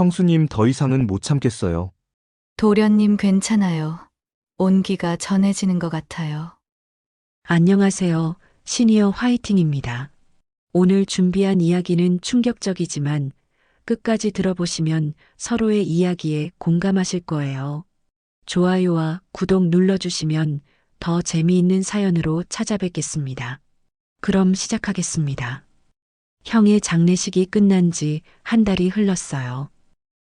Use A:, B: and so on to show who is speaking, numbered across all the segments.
A: 형수님 더 이상은 못 참겠어요.
B: 도련님 괜찮아요. 온기가 전해지는 것 같아요.
C: 안녕하세요. 시니어 화이팅입니다. 오늘 준비한 이야기는 충격적이지만 끝까지 들어보시면 서로의 이야기에 공감하실 거예요. 좋아요와 구독 눌러주시면 더 재미있는 사연으로 찾아뵙겠습니다. 그럼 시작하겠습니다. 형의 장례식이 끝난 지 한 달이 흘렀어요.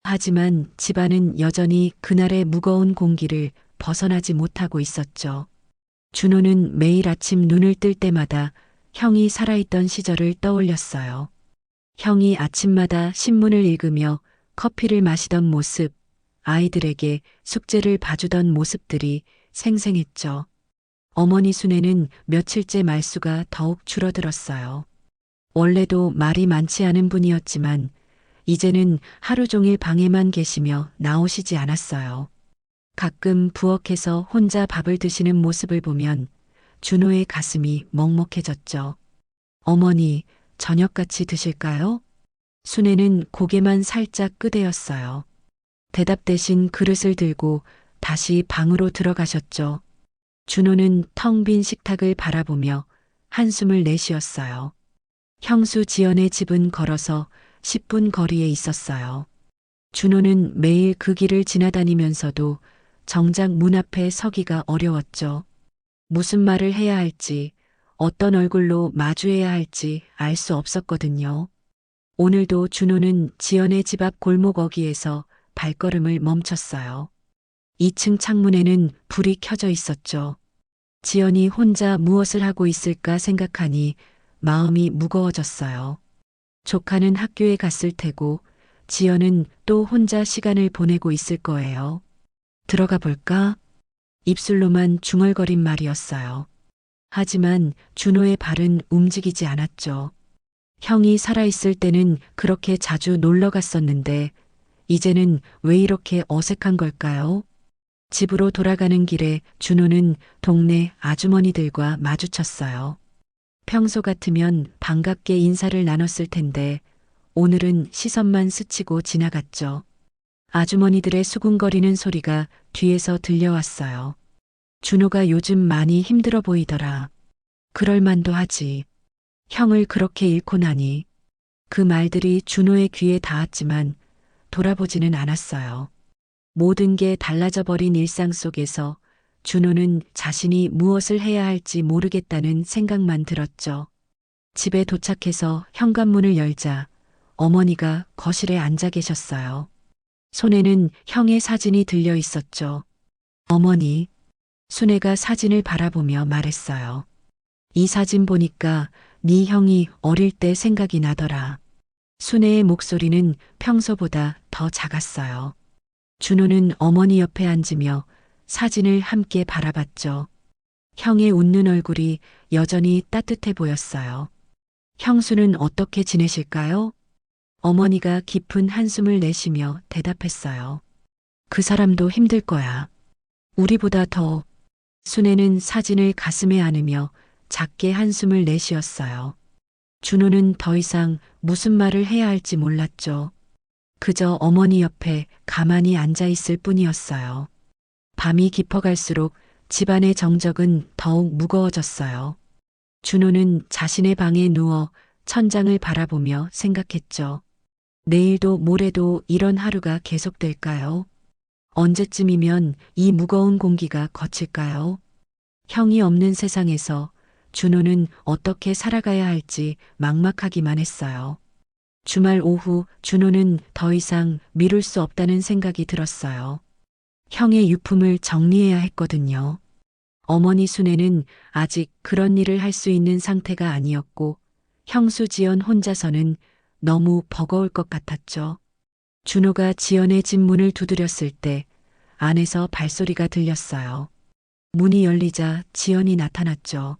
C: 하지만 집안은 여전히 그날의 무거운 공기를 벗어나지 못하고 있었죠. 준호는 매일 아침 눈을 뜰 때마다 형이 살아있던 시절을 떠올렸어요. 형이 아침마다 신문을 읽으며 커피를 마시던 모습, 아이들에게 숙제를 봐주던 모습들이 생생했죠. 어머니 순애는 며칠째 말수가 더욱 줄어들었어요. 원래도 말이 많지 않은 분이었지만 이제는 하루 종일 방에만 계시며 나오시지 않았어요. 가끔 부엌에서 혼자 밥을 드시는 모습을 보면 준호의 가슴이 먹먹해졌죠. 어머니, 저녁 같이 드실까요? 순애는 고개만 살짝 끄덕였어요. 대답 대신 그릇을 들고 다시 방으로 들어가셨죠. 준호는 텅 빈 식탁을 바라보며 한숨을 내쉬었어요. 형수 지연의 집은 걸어서 10분 거리에 있었어요. 준호는 매일 그 길을 지나다니면서도 정작 문 앞에 서기가 어려웠죠. 무슨 말을 해야 할지, 어떤 얼굴로 마주해야 할지 알 수 없었거든요. 오늘도 준호는 지연의 집 앞 골목 어귀에서 발걸음을 멈췄어요. 2층 창문에는 불이 켜져 있었죠. 지연이 혼자 무엇을 하고 있을까 생각하니 마음이 무거워졌어요. 조카는 학교에 갔을 테고 지연은 또 혼자 시간을 보내고 있을 거예요. 들어가 볼까? 입술로만 중얼거린 말이었어요. 하지만 준호의 발은 움직이지 않았죠. 형이 살아있을 때는 그렇게 자주 놀러 갔었는데 이제는 왜 이렇게 어색한 걸까요? 집으로 돌아가는 길에 준호는 동네 아주머니들과 마주쳤어요. 평소 같으면 반갑게 인사를 나눴을 텐데 오늘은 시선만 스치고 지나갔죠. 아주머니들의 수군거리는 소리가 뒤에서 들려왔어요. 준호가 요즘 많이 힘들어 보이더라. 그럴 만도 하지. 형을 그렇게 잃고 나니. 그 말들이 준호의 귀에 닿았지만 돌아보지는 않았어요. 모든 게 달라져 버린 일상 속에서 준호는 자신이 무엇을 해야 할지 모르겠다는 생각만 들었죠. 집에 도착해서 현관문을 열자 어머니가 거실에 앉아 계셨어요. 손에는 형의 사진이 들려 있었죠. 어머니, 순애가 사진을 바라보며 말했어요. 이 사진 보니까 네 형이 어릴 때 생각이 나더라. 순애의 목소리는 평소보다 더 작았어요. 준호는 어머니 옆에 앉으며 사진을 함께 바라봤죠. 형의 웃는 얼굴이 여전히 따뜻해 보였어요. 형수는 어떻게 지내실까요? 어머니가 깊은 한숨을 내쉬며 대답했어요. 그 사람도 힘들 거야. 우리보다 더. 순애는 사진을 가슴에 안으며 작게 한숨을 내쉬었어요. 준호는 더 이상 무슨 말을 해야 할지 몰랐죠. 그저 어머니 옆에 가만히 앉아 있을 뿐이었어요. 밤이 깊어갈수록 집안의 정적은 더욱 무거워졌어요. 준호는 자신의 방에 누워 천장을 바라보며 생각했죠. 내일도 모레도 이런 하루가 계속될까요? 언제쯤이면 이 무거운 공기가 거칠까요? 형이 없는 세상에서 준호는 어떻게 살아가야 할지 막막하기만 했어요. 주말 오후 준호는 더 이상 미룰 수 없다는 생각이 들었어요. 형의 유품을 정리해야 했거든요. 어머니 순애는 아직 그런 일을 할 수 있는 상태가 아니었고 형수 지연 혼자서는 너무 버거울 것 같았죠. 준호가 지연의 집 문을 두드렸을 때 안에서 발소리가 들렸어요. 문이 열리자 지연이 나타났죠.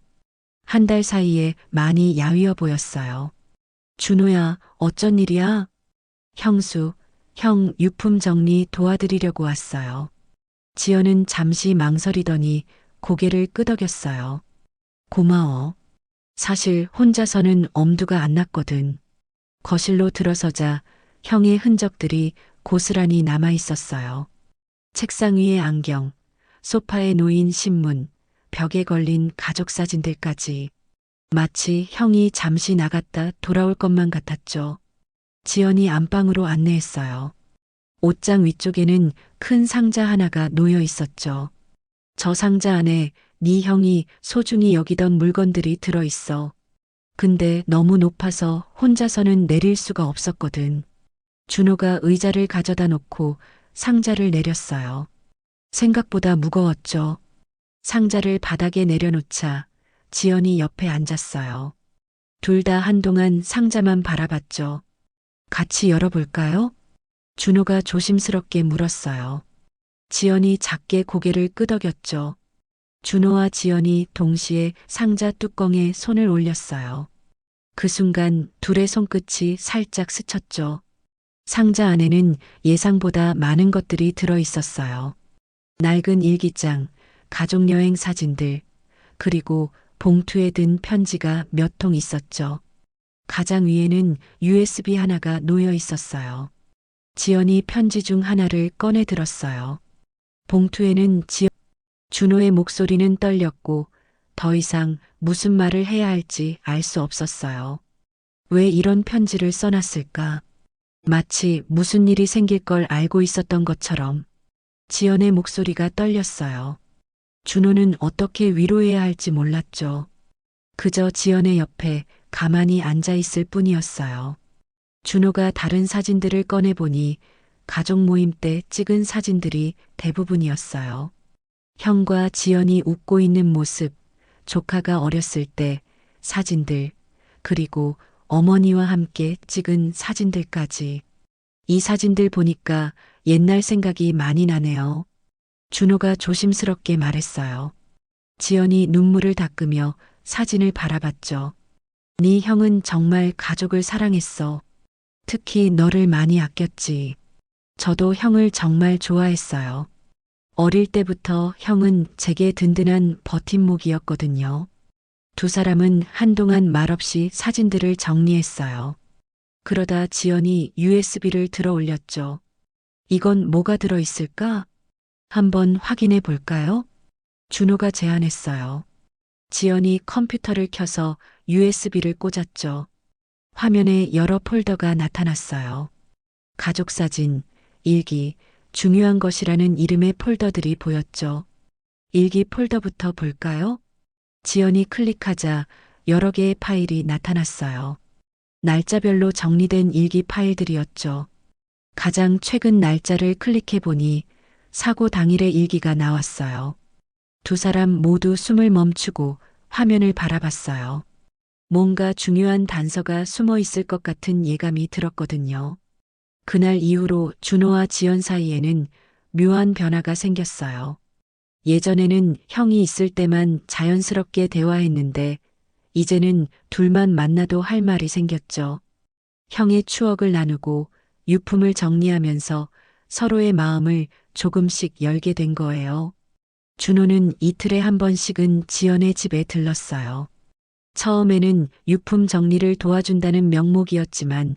C: 한 달 사이에 많이 야위어 보였어요. 준호야, 어쩐 일이야? 형수, 형 유품 정리 도와드리려고 왔어요. 지연은 잠시 망설이더니 고개를 끄덕였어요. 고마워. 사실 혼자서는 엄두가 안 났거든. 거실로 들어서자 형의 흔적들이 고스란히 남아 있었어요. 책상 위에 안경, 소파에 놓인 신문, 벽에 걸린 가족 사진들까지. 마치 형이 잠시 나갔다 돌아올 것만 같았죠. 지연이 안방으로 안내했어요. 옷장 위쪽에는 큰 상자 하나가 놓여 있었죠. 저 상자 안에 네 형이 소중히 여기던 물건들이 들어 있어. 근데 너무 높아서 혼자서는 내릴 수가 없었거든. 준호가 의자를 가져다 놓고 상자를 내렸어요. 생각보다 무거웠죠. 상자를 바닥에 내려놓자 지연이 옆에 앉았어요. 둘 다 한동안 상자만 바라봤죠. 같이 열어볼까요? 준호가 조심스럽게 물었어요. 지연이 작게 고개를 끄덕였죠. 준호와 지연이 동시에 상자 뚜껑에 손을 올렸어요. 그 순간 둘의 손끝이 살짝 스쳤죠. 상자 안에는 예상보다 많은 것들이 들어 있었어요. 낡은 일기장, 가족여행 사진들, 그리고 봉투에 든 편지가 몇 통 있었죠. 가장 위에는 USB 하나가 놓여 있었어요. 지연이 편지 중 하나를 꺼내 들었어요. 봉투에는 준호의 목소리는 떨렸고 더 이상 무슨 말을 해야 할지 알 수 없었어요. 왜 이런 편지를 써놨을까? 마치 무슨 일이 생길 걸 알고 있었던 것처럼. 지연의 목소리가 떨렸어요. 준호는 어떻게 위로해야 할지 몰랐죠. 그저 지연의 옆에 가만히 앉아 있을 뿐이었어요. 준호가 다른 사진들을 꺼내보니 가족 모임 때 찍은 사진들이 대부분이었어요. 형과 지연이 웃고 있는 모습, 조카가 어렸을 때 사진들, 그리고 어머니와 함께 찍은 사진들까지. 이 사진들 보니까 옛날 생각이 많이 나네요. 준호가 조심스럽게 말했어요. 지연이 눈물을 닦으며 사진을 바라봤죠. 네 형은 정말 가족을 사랑했어. 특히 너를 많이 아꼈지. 저도 형을 정말 좋아했어요. 어릴 때부터 형은 제게 든든한 버팀목이었거든요. 두 사람은 한동안 말없이 사진들을 정리했어요. 그러다 지연이 USB를 들어 올렸죠. 이건 뭐가 들어 있을까? 한번 확인해 볼까요? 준호가 제안했어요. 지연이 컴퓨터를 켜서 USB를 꽂았죠. 화면에 여러 폴더가 나타났어요. 가족 사진, 일기, 중요한 것이라는 이름의 폴더들이 보였죠. 일기 폴더부터 볼까요? 지연이 클릭하자 여러 개의 파일이 나타났어요. 날짜별로 정리된 일기 파일들이었죠. 가장 최근 날짜를 클릭해 보니 사고 당일의 일기가 나왔어요. 두 사람 모두 숨을 멈추고 화면을 바라봤어요. 뭔가 중요한 단서가 숨어 있을 것 같은 예감이 들었거든요. 그날 이후로 준호와 지연 사이에는 묘한 변화가 생겼어요. 예전에는 형이 있을 때만 자연스럽게 대화했는데 이제는 둘만 만나도 할 말이 생겼죠. 형의 추억을 나누고 유품을 정리하면서 서로의 마음을 조금씩 열게 된 거예요. 준호는 이틀에 한 번씩은 지연의 집에 들렀어요. 처음에는 유품 정리를 도와준다는 명목이었지만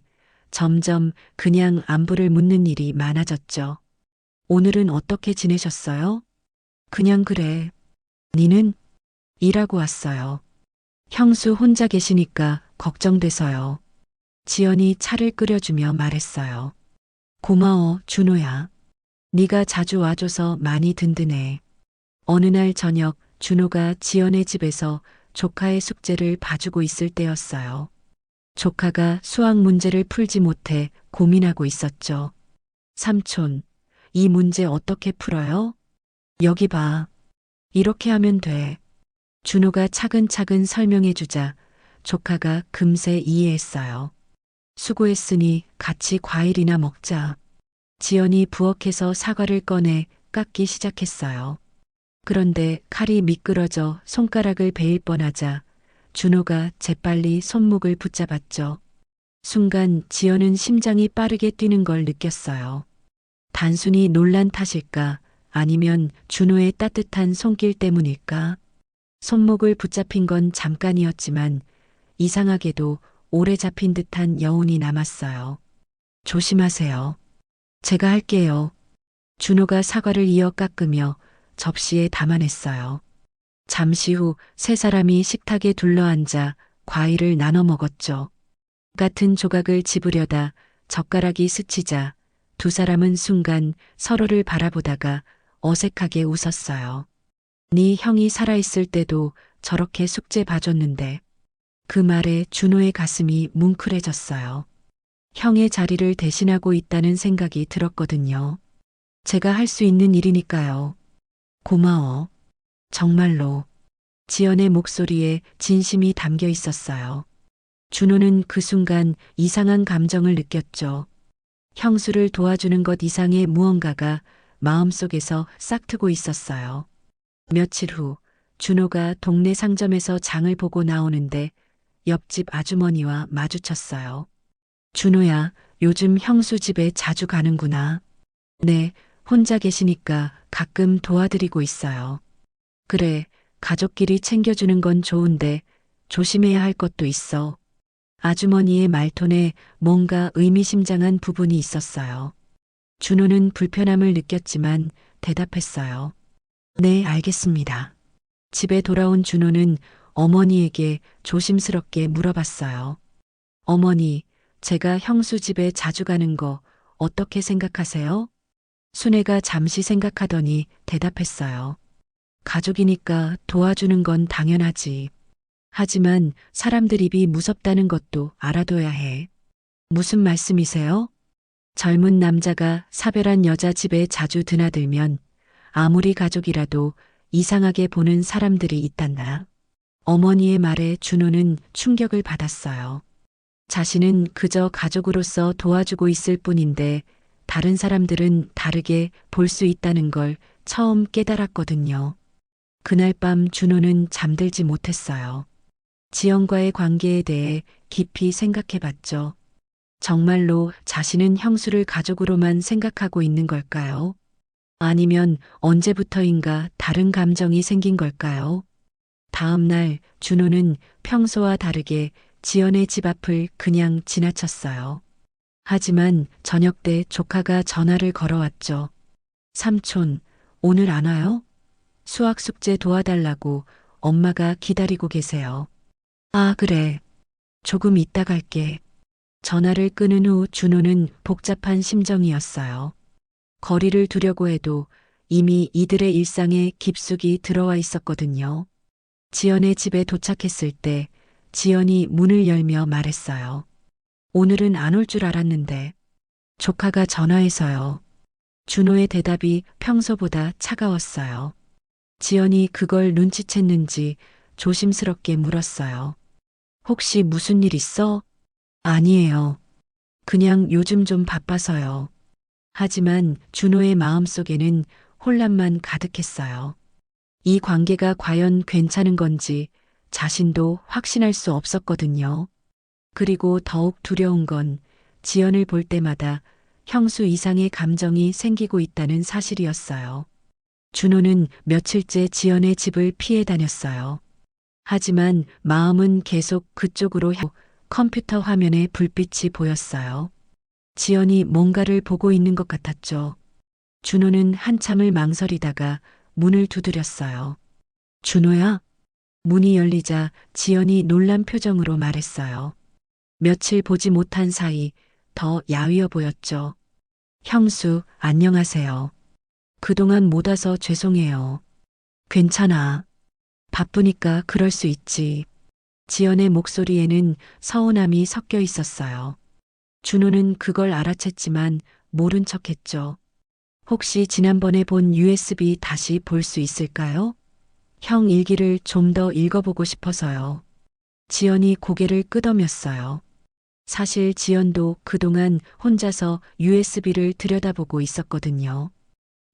C: 점점 그냥 안부를 묻는 일이 많아졌죠. 오늘은 어떻게 지내셨어요? 그냥 그래. 니는? 일하고 왔어요. 형수 혼자 계시니까 걱정돼서요. 지연이 차를 끓여주며 말했어요. 고마워, 준호야. 네가 자주 와줘서 많이 든든해. 어느 날 저녁 준호가 지연의 집에서 조카의 숙제를 봐주고 있을 때였어요. 조카가 수학 문제를 풀지 못해 고민하고 있었죠. 삼촌, 이 문제 어떻게 풀어요? 여기 봐. 이렇게 하면 돼. 준호가 차근차근 설명해 주자 조카가 금세 이해했어요. 수고했으니 같이 과일이나 먹자. 지연이 부엌에서 사과를 꺼내 깎기 시작했어요. 그런데 칼이 미끄러져 손가락을 베일 뻔하자 준호가 재빨리 손목을 붙잡았죠. 순간 지연은 심장이 빠르게 뛰는 걸 느꼈어요. 단순히 놀란 탓일까? 아니면 준호의 따뜻한 손길 때문일까? 손목을 붙잡힌 건 잠깐이었지만 이상하게도 오래 잡힌 듯한 여운이 남았어요. 조심하세요. 제가 할게요. 준호가 사과를 이어 깎으며 접시에 담아냈어요. 잠시 후 세 사람이 식탁에 둘러앉아 과일을 나눠 먹었죠. 같은 조각을 집으려다 젓가락이 스치자 두 사람은 순간 서로를 바라보다가 어색하게 웃었어요. 네 형이 살아있을 때도 저렇게 숙제 봐줬는데. 그 말에 준호의 가슴이 뭉클해졌어요. 형의 자리를 대신하고 있다는 생각이 들었거든요. 제가 할 수 있는 일이니까요. 고마워. 정말로. 지연의 목소리에 진심이 담겨 있었어요. 준호는 그 순간 이상한 감정을 느꼈죠. 형수를 도와주는 것 이상의 무언가가 마음속에서 싹트고 있었어요. 며칠 후 준호가 동네 상점에서 장을 보고 나오는데 옆집 아주머니와 마주쳤어요. 준호야, 요즘 형수 집에 자주 가는구나. 네, 혼자 계시니까 가끔 도와드리고 있어요. 그래, 가족끼리 챙겨주는 건 좋은데 조심해야 할 것도 있어. 아주머니의 말톤에 뭔가 의미심장한 부분이 있었어요. 준호는 불편함을 느꼈지만 대답했어요. 네, 알겠습니다. 집에 돌아온 준호는 어머니에게 조심스럽게 물어봤어요. 어머니, 제가 형수 집에 자주 가는 거 어떻게 생각하세요? 순애가 잠시 생각하더니 대답했어요. 가족이니까 도와주는 건 당연하지. 하지만 사람들 입이 무섭다는 것도 알아둬야 해. 무슨 말씀이세요? 젊은 남자가 사별한 여자 집에 자주 드나들면 아무리 가족이라도 이상하게 보는 사람들이 있단다. 어머니의 말에 준호는 충격을 받았어요. 자신은 그저 가족으로서 도와주고 있을 뿐인데 다른 사람들은 다르게 볼 수 있다는 걸 처음 깨달았거든요. 그날 밤 준호는 잠들지 못했어요. 지연과의 관계에 대해 깊이 생각해 봤죠. 정말로 자신은 형수를 가족으로만 생각하고 있는 걸까요? 아니면 언제부터인가 다른 감정이 생긴 걸까요? 다음 날 준호는 평소와 다르게 지연의 집 앞을 그냥 지나쳤어요. 하지만 저녁 때 조카가 전화를 걸어왔죠. 삼촌, 오늘 안 와요? 수학 숙제 도와달라고 엄마가 기다리고 계세요. 아, 그래. 조금 이따 갈게. 전화를 끊은 후 준호는 복잡한 심정이었어요. 거리를 두려고 해도 이미 이들의 일상에 깊숙이 들어와 있었거든요. 지연의 집에 도착했을 때 지연이 문을 열며 말했어요. 오늘은 안 올 줄 알았는데. 조카가 전화해서요. 준호의 대답이 평소보다 차가웠어요. 지연이 그걸 눈치챘는지 조심스럽게 물었어요. 혹시 무슨 일 있어? 아니에요. 그냥 요즘 좀 바빠서요. 하지만 준호의 마음속에는 혼란만 가득했어요. 이 관계가 과연 괜찮은 건지 자신도 확신할 수 없었거든요. 그리고 더욱 두려운 건 지연을 볼 때마다 형수 이상의 감정이 생기고 있다는 사실이었어요. 준호는 며칠째 지연의 집을 피해 다녔어요. 하지만 마음은 계속 그쪽으로 컴퓨터 화면에 불빛이 보였어요. 지연이 뭔가를 보고 있는 것 같았죠. 준호는 한참을 망설이다가 문을 두드렸어요. 준호야? 문이 열리자 지연이 놀란 표정으로 말했어요. 며칠 보지 못한 사이 더 야위어 보였죠. 형수, 안녕하세요. 그동안 못 와서 죄송해요. 괜찮아. 바쁘니까 그럴 수 있지. 지연의 목소리에는 서운함이 섞여 있었어요. 준호는 그걸 알아챘지만 모른 척했죠. 혹시 지난번에 본 USB 다시 볼 수 있을까요? 형 일기를 좀 더 읽어보고 싶어서요. 지연이 고개를 끄덕였어요. 사실 지연도 그동안 혼자서 USB를 들여다보고 있었거든요.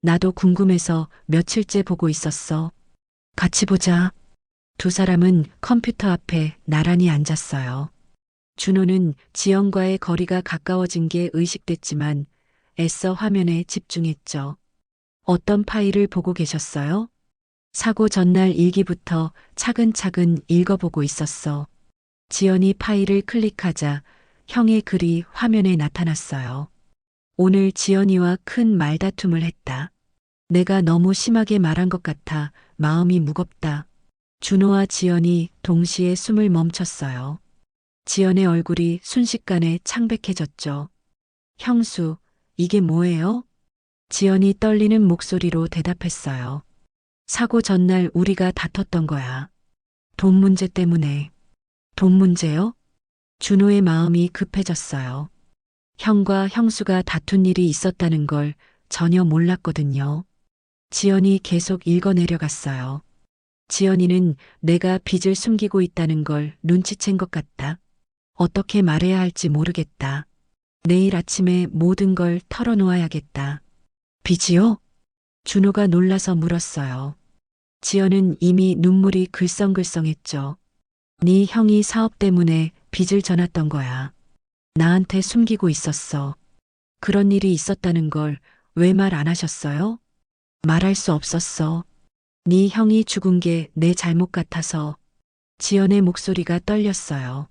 C: 나도 궁금해서 며칠째 보고 있었어. 같이 보자. 두 사람은 컴퓨터 앞에 나란히 앉았어요. 준호는 지연과의 거리가 가까워진 게 의식됐지만 애써 화면에 집중했죠. 어떤 파일을 보고 계셨어요? 사고 전날 일기부터 차근차근 읽어보고 있었어. 지연이 파일을 클릭하자 형의 글이 화면에 나타났어요. 오늘 지연이와 큰 말다툼을 했다. 내가 너무 심하게 말한 것 같아 마음이 무겁다. 준호와 지연이 동시에 숨을 멈췄어요. 지연의 얼굴이 순식간에 창백해졌죠. 형수, 이게 뭐예요? 지연이 떨리는 목소리로 대답했어요. 사고 전날 우리가 다퉜던 거야. 돈 문제 때문에. 돈 문제요? 준호의 마음이 급해졌어요. 형과 형수가 다툰 일이 있었다는 걸 전혀 몰랐거든요. 지연이 계속 읽어내려갔어요. 지연이는 내가 빚을 숨기고 있다는 걸 눈치챈 것 같다. 어떻게 말해야 할지 모르겠다. 내일 아침에 모든 걸 털어놓아야겠다. 빚이요? 준호가 놀라서 물었어요. 지연은 이미 눈물이 글썽글썽했죠. 네 형이 사업 때문에 빚을 져놨던 거야. 나한테 숨기고 있었어. 그런 일이 있었다는 걸 왜 말 안 하셨어요? 말할 수 없었어. 네 형이 죽은 게 내 잘못 같아서. 지연의 목소리가 떨렸어요.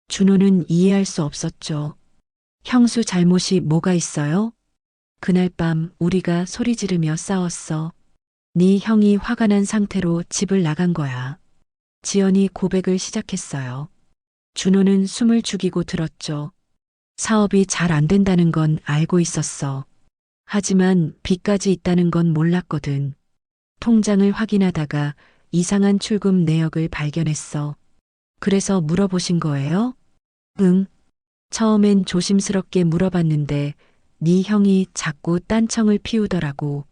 C: 준호는 이해할 수 없었죠. 형수 잘못이 뭐가 있어요? 그날 밤 우리가 소리 지르며 싸웠어. 네 형이 화가 난 상태로 집을 나간 거야. 지연이 고백을 시작했어요. 준호는 숨을 죽이고 들었죠. 사업이 잘 안 된다는 건 알고 있었어. 하지만 빚까지 있다는 건 몰랐거든. 통장을 확인하다가 이상한 출금 내역을 발견했어. 그래서 물어보신 거예요? 응. 처음엔 조심스럽게 물어봤는데 네 형이 자꾸 딴청을 피우더라고.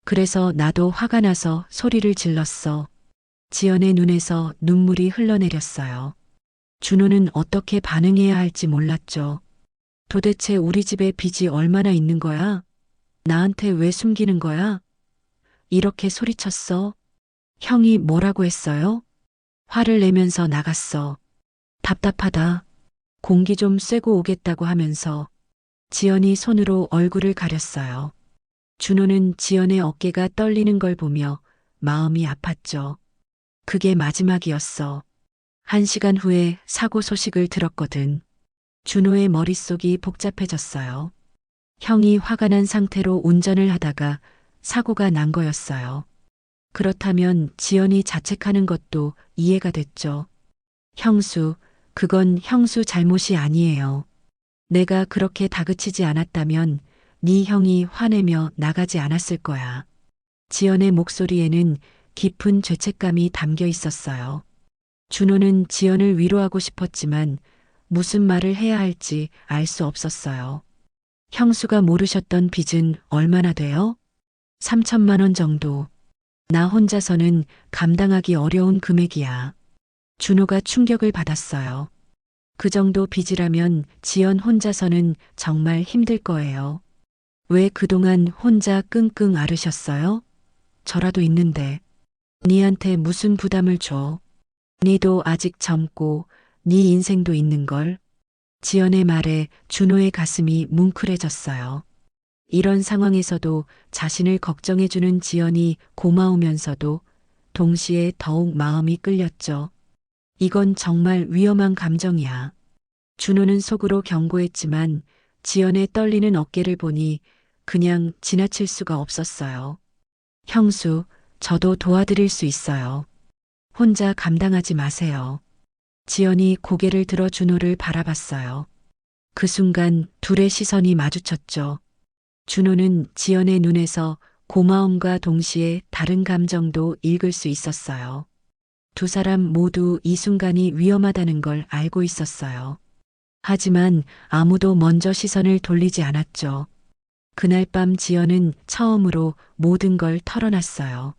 C: 그래서 나도 화가 나서 소리를 질렀어. 지연의 눈에서 눈물이 흘러내렸어요. 준호는 어떻게 반응해야 할지 몰랐죠. 도대체 우리 집에 빚이 얼마나 있는 거야? 나한테 왜 숨기는 거야? 이렇게 소리쳤어. 형이 뭐라고 했어요? 화를 내면서 나갔어. 답답하다. 공기 좀 쐬고 오겠다고 하면서 지연이 손으로 얼굴을 가렸어요. 준호는 지연의 어깨가 떨리는 걸 보며 마음이 아팠죠. 그게 마지막이었어. 1시간 후에 사고 소식을 들었거든. 준호의 머릿속이 복잡해졌어요. 형이 화가 난 상태로 운전을 하다가 사고가 난 거였어요. 그렇다면 지연이 자책하는 것도 이해가 됐죠. 형수, 그건 형수 잘못이 아니에요. 내가 그렇게 다그치지 않았다면 네 형이 화내며 나가지 않았을 거야. 지연의 목소리에는 깊은 죄책감이 담겨 있었어요. 준호는 지연을 위로하고 싶었지만 무슨 말을 해야 할지 알 수 없었어요. 형수가 모르셨던 빚은 얼마나 돼요? 3천만 원 정도. 나 혼자서는 감당하기 어려운 금액이야. 준호가 충격을 받았어요. 그 정도 빚이라면 지연 혼자서는 정말 힘들 거예요. 왜 그동안 혼자 끙끙 앓으셨어요? 저라도 있는데. 니한테 무슨 부담을 줘. 니도 아직 젊고 니 인생도 있는걸. 지연의 말에 준호의 가슴이 뭉클해졌어요. 이런 상황에서도 자신을 걱정해주는 지연이 고마우면서도 동시에 더욱 마음이 끌렸죠. 이건 정말 위험한 감정이야. 준호는 속으로 경고했지만 지연의 떨리는 어깨를 보니 그냥 지나칠 수가 없었어요. 형수, 저도 도와드릴 수 있어요. 혼자 감당하지 마세요. 지연이 고개를 들어 준호를 바라봤어요. 그 순간 둘의 시선이 마주쳤죠. 준호는 지연의 눈에서 고마움과 동시에 다른 감정도 읽을 수 있었어요. 두 사람 모두 이 순간이 위험하다는 걸 알고 있었어요. 하지만 아무도 먼저 시선을 돌리지 않았죠. 그날 밤 지연은 처음으로 모든 걸 털어놨어요.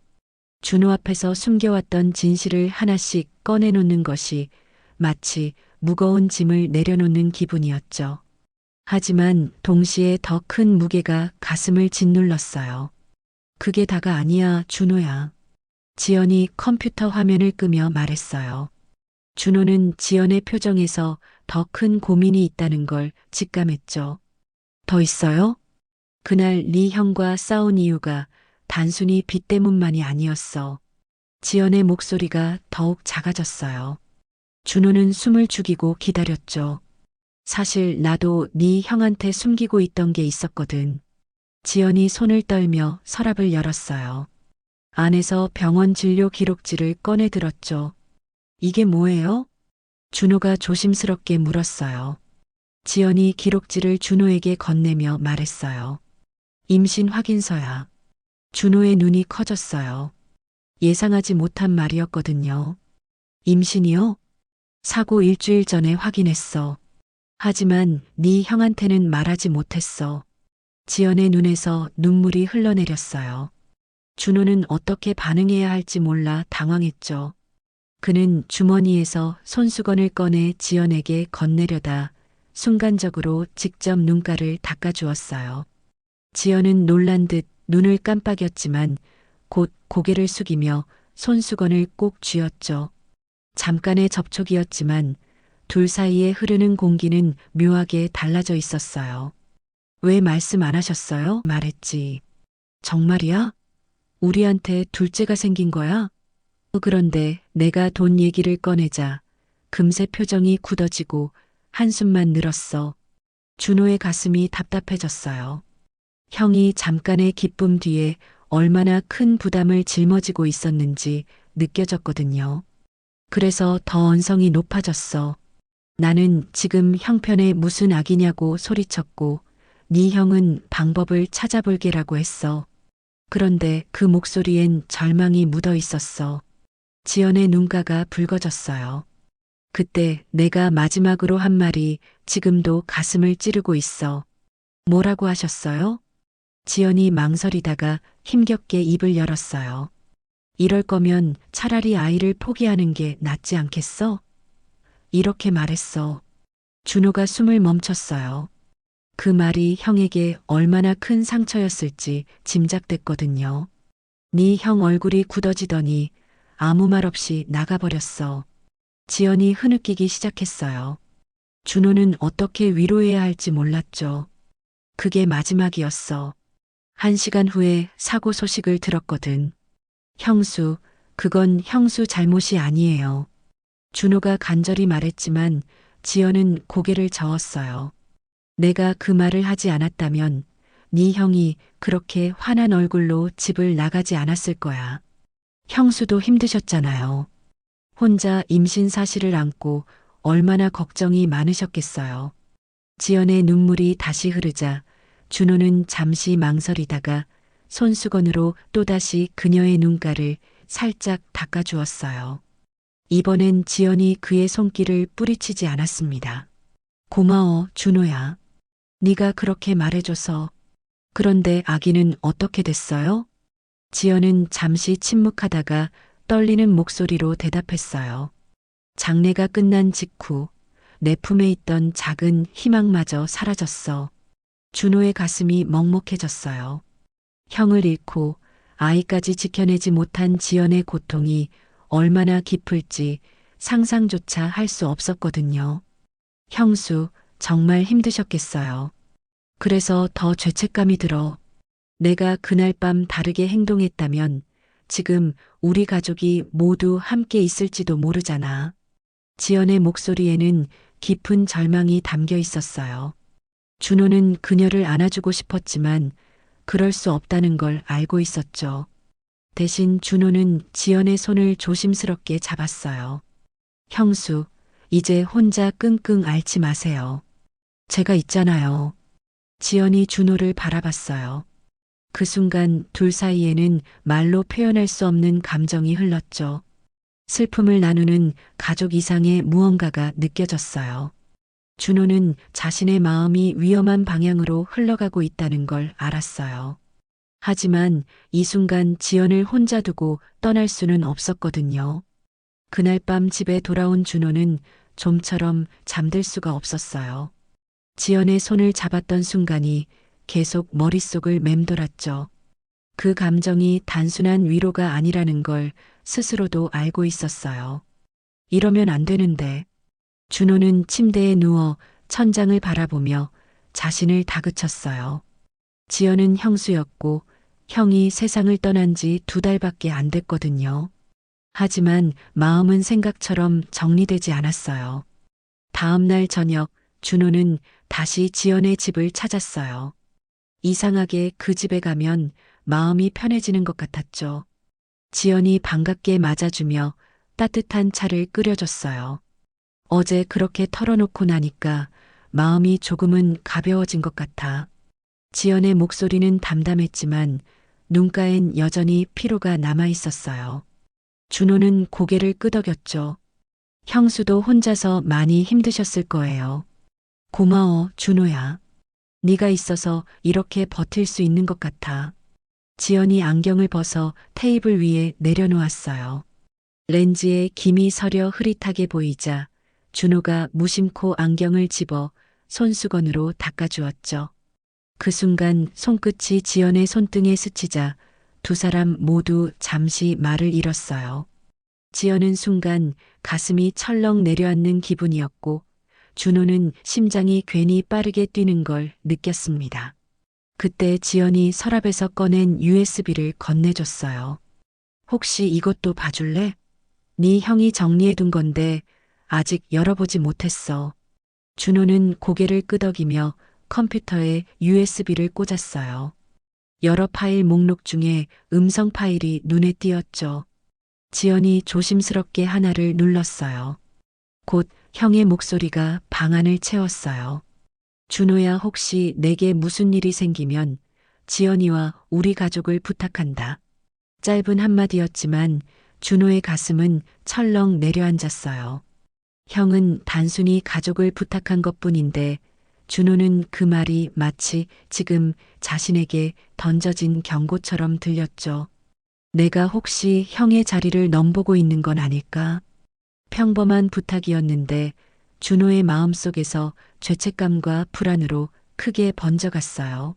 C: 준호 앞에서 숨겨왔던 진실을 하나씩 꺼내놓는 것이 마치 무거운 짐을 내려놓는 기분이었죠. 하지만 동시에 더 큰 무게가 가슴을 짓눌렀어요. 그게 다가 아니야, 준호야. 지연이 컴퓨터 화면을 끄며 말했어요. 준호는 지연의 표정에서 더 큰 고민이 있다는 걸 직감했죠. 더 있어요? 그날 네 형과 싸운 이유가 단순히 빚 때문만이 아니었어. 지연의 목소리가 더욱 작아졌어요. 준호는 숨을 죽이고 기다렸죠. 사실 나도 네 형한테 숨기고 있던 게 있었거든. 지연이 손을 떨며 서랍을 열었어요. 안에서 병원 진료 기록지를 꺼내 들었죠. 이게 뭐예요? 준호가 조심스럽게 물었어요. 지연이 기록지를 준호에게 건네며 말했어요. 임신 확인서야. 준호의 눈이 커졌어요. 예상하지 못한 말이었거든요. 임신이요? 사고 일주일 전에 확인했어. 하지만 네 형한테는 말하지 못했어. 지연의 눈에서 눈물이 흘러내렸어요. 준호는 어떻게 반응해야 할지 몰라 당황했죠. 그는 주머니에서 손수건을 꺼내 지연에게 건네려다 순간적으로 직접 눈가를 닦아주었어요. 지연은 놀란 듯 눈을 깜빡였지만 곧 고개를 숙이며 손수건을 꼭 쥐었죠. 잠깐의 접촉이었지만 둘 사이에 흐르는 공기는 묘하게 달라져 있었어요. 왜 말씀 안 하셨어요? 말했지. 정말이야? 우리한테 둘째가 생긴 거야? 그런데 내가 돈 얘기를 꺼내자 금세 표정이 굳어지고 한숨만 늘었어. 준호의 가슴이 답답해졌어요. 형이 잠깐의 기쁨 뒤에 얼마나 큰 부담을 짊어지고 있었는지 느껴졌거든요. 그래서 더 언성이 높아졌어. 나는 지금 형편에 무슨 악이냐고 소리쳤고 네 형은 방법을 찾아볼게라고 했어. 그런데 그 목소리엔 절망이 묻어 있었어. 지연의 눈가가 붉어졌어요. 그때 내가 마지막으로 한 말이 지금도 가슴을 찌르고 있어. 뭐라고 하셨어요? 지연이 망설이다가 힘겹게 입을 열었어요. 이럴 거면 차라리 아이를 포기하는 게 낫지 않겠어? 이렇게 말했어. 준호가 숨을 멈췄어요. 그 말이 형에게 얼마나 큰 상처였을지 짐작됐거든요. 네 형 얼굴이 굳어지더니 아무 말 없이 나가버렸어. 지연이 흐느끼기 시작했어요. 준호는 어떻게 위로해야 할지 몰랐죠. 그게 마지막이었어. 1시간 후에 사고 소식을 들었거든. 형수, 그건 형수 잘못이 아니에요. 준호가 간절히 말했지만 지연은 고개를 저었어요. 내가 그 말을 하지 않았다면 네 형이 그렇게 환한 얼굴로 집을 나가지 않았을 거야. 형수도 힘드셨잖아요. 혼자 임신 사실을 안고 얼마나 걱정이 많으셨겠어요. 지연의 눈물이 다시 흐르자 준호는 잠시 망설이다가 손수건으로 또다시 그녀의 눈가를 살짝 닦아주었어요. 이번엔 지연이 그의 손길을 뿌리치지 않았습니다. 고마워, 준호야. 네가 그렇게 말해줘서. 그런데 아기는 어떻게 됐어요? 지연은 잠시 침묵하다가 떨리는 목소리로 대답했어요. 장례가 끝난 직후 내 품에 있던 작은 희망마저 사라졌어. 준호의 가슴이 먹먹해졌어요. 형을 잃고 아이까지 지켜내지 못한 지연의 고통이 얼마나 깊을지 상상조차 할 수 없었거든요. 형수, 정말 힘드셨겠어요. 그래서 더 죄책감이 들어. 내가 그날 밤 다르게 행동했다면 지금 우리 가족이 모두 함께 있을지도 모르잖아. 지연의 목소리에는 깊은 절망이 담겨 있었어요. 준호는 그녀를 안아주고 싶었지만 그럴 수 없다는 걸 알고 있었죠. 대신 준호는 지연의 손을 조심스럽게 잡았어요. 형수, 이제 혼자 끙끙 앓지 마세요. 제가 있잖아요. 지연이 준호를 바라봤어요. 그 순간 둘 사이에는 말로 표현할 수 없는 감정이 흘렀죠. 슬픔을 나누는 가족 이상의 무언가가 느껴졌어요. 준호는 자신의 마음이 위험한 방향으로 흘러가고 있다는 걸 알았어요. 하지만 이 순간 지연을 혼자 두고 떠날 수는 없었거든요. 그날 밤 집에 돌아온 준호는 좀처럼 잠들 수가 없었어요. 지연의 손을 잡았던 순간이 계속 머릿속을 맴돌았죠. 그 감정이 단순한 위로가 아니라는 걸 스스로도 알고 있었어요. 이러면 안 되는데. 준호는 침대에 누워 천장을 바라보며 자신을 다그쳤어요. 지연은 형수였고 형이 세상을 떠난 지 2달밖에 안 됐거든요. 하지만 마음은 생각처럼 정리되지 않았어요. 다음 날 저녁 준호는 다시 지연의 집을 찾았어요. 이상하게 그 집에 가면 마음이 편해지는 것 같았죠. 지연이 반갑게 맞아주며 따뜻한 차를 끓여줬어요. 어제 그렇게 털어놓고 나니까 마음이 조금은 가벼워진 것 같아. 지연의 목소리는 담담했지만 눈가엔 여전히 피로가 남아 있었어요. 준호는 고개를 끄덕였죠. 형수도 혼자서 많이 힘드셨을 거예요. 고마워, 준호야. 네가 있어서 이렇게 버틸 수 있는 것 같아. 지연이 안경을 벗어 테이블 위에 내려놓았어요. 렌즈에 김이 서려 흐릿하게 보이자 준호가 무심코 안경을 집어 손수건으로 닦아주었죠. 그 순간 손끝이 지연의 손등에 스치자 두 사람 모두 잠시 말을 잃었어요. 지연은 순간 가슴이 철렁 내려앉는 기분이었고 준호는 심장이 괜히 빠르게 뛰는 걸 느꼈습니다. 그때 지연이 서랍에서 꺼낸 USB를 건네줬어요. 혹시 이것도 봐줄래? 네 형이 정리해둔 건데 아직 열어보지 못했어. 준호는 고개를 끄덕이며 컴퓨터에 USB를 꽂았어요. 여러 파일 목록 중에 음성 파일이 눈에 띄었죠. 지연이 조심스럽게 하나를 눌렀어요. 곧 형의 목소리가 방안을 채웠어요. 준호야, 혹시 내게 무슨 일이 생기면 지연이와 우리 가족을 부탁한다. 짧은 한마디였지만 준호의 가슴은 철렁 내려앉았어요. 형은 단순히 가족을 부탁한 것뿐인데 준호는 그 말이 마치 지금 자신에게 던져진 경고처럼 들렸죠. 내가 혹시 형의 자리를 넘보고 있는 건 아닐까? 평범한 부탁이었는데 준호의 마음속에서 죄책감과 불안으로 크게 번져갔어요.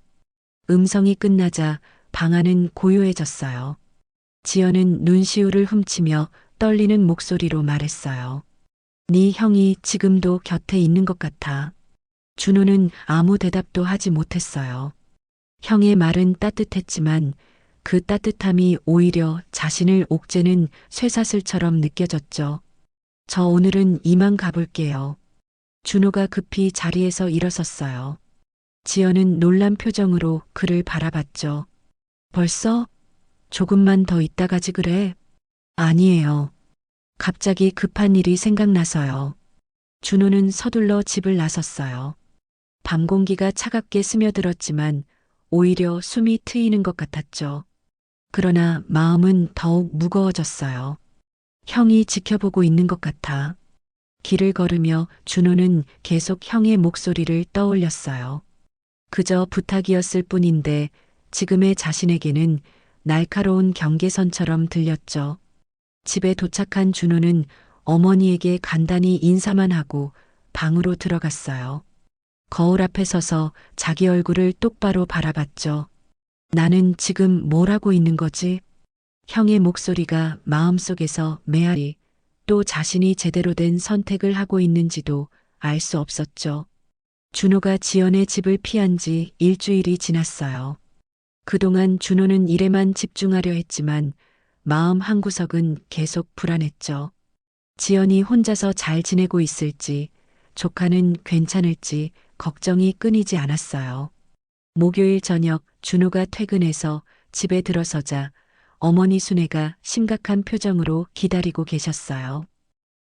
C: 음성이 끝나자 방안은 고요해졌어요. 지연은 눈시울을 훔치며 떨리는 목소리로 말했어요. 네 형이 지금도 곁에 있는 것 같아. 준호는 아무 대답도 하지 못했어요. 형의 말은 따뜻했지만 그 따뜻함이 오히려 자신을 옥죄는 쇠사슬처럼 느껴졌죠. 저 오늘은 이만 가볼게요. 준호가 급히 자리에서 일어섰어요. 지연은 놀란 표정으로 그를 바라봤죠. 벌써? 조금만 더 있다 가지 그래? 아니에요. 갑자기 급한 일이 생각나서요. 준호는 서둘러 집을 나섰어요. 밤 공기가 차갑게 스며들었지만 오히려 숨이 트이는 것 같았죠. 그러나 마음은 더욱 무거워졌어요. 형이 지켜보고 있는 것 같아. 길을 걸으며 준호는 계속 형의 목소리를 떠올렸어요. 그저 부탁이었을 뿐인데 지금의 자신에게는 날카로운 경계선처럼 들렸죠. 집에 도착한 준호는 어머니에게 간단히 인사만 하고 방으로 들어갔어요. 거울 앞에 서서 자기 얼굴을 똑바로 바라봤죠. 나는 지금 뭘 하고 있는 거지? 형의 목소리가 마음속에서 메아리, 또 자신이 제대로 된 선택을 하고 있는지도 알 수 없었죠. 준호가 지연의 집을 피한 지 일주일이 지났어요. 그동안 준호는 일에만 집중하려 했지만 마음 한구석은 계속 불안했죠. 지연이 혼자서 잘 지내고 있을지, 조카는 괜찮을지 걱정이 끊이지 않았어요. 목요일 저녁 준호가 퇴근해서 집에 들어서자 어머니 순애가 심각한 표정으로 기다리고 계셨어요.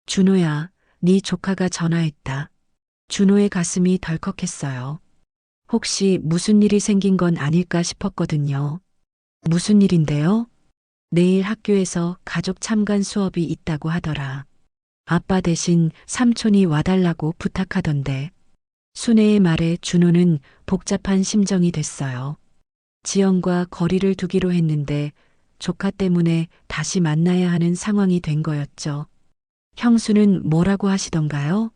C: 준호야, 네 조카가 전화했다. 준호의 가슴이 덜컥했어요. 혹시 무슨 일이 생긴 건 아닐까 싶었거든요. 무슨 일인데요? 내일 학교에서 가족 참관 수업이 있다고 하더라. 아빠 대신 삼촌이 와달라고 부탁하던데. 순애의 말에 준호는 복잡한 심정이 됐어요. 지연과 거리를 두기로 했는데 조카 때문에 다시 만나야 하는 상황이 된 거였죠. 형수는 뭐라고 하시던가요?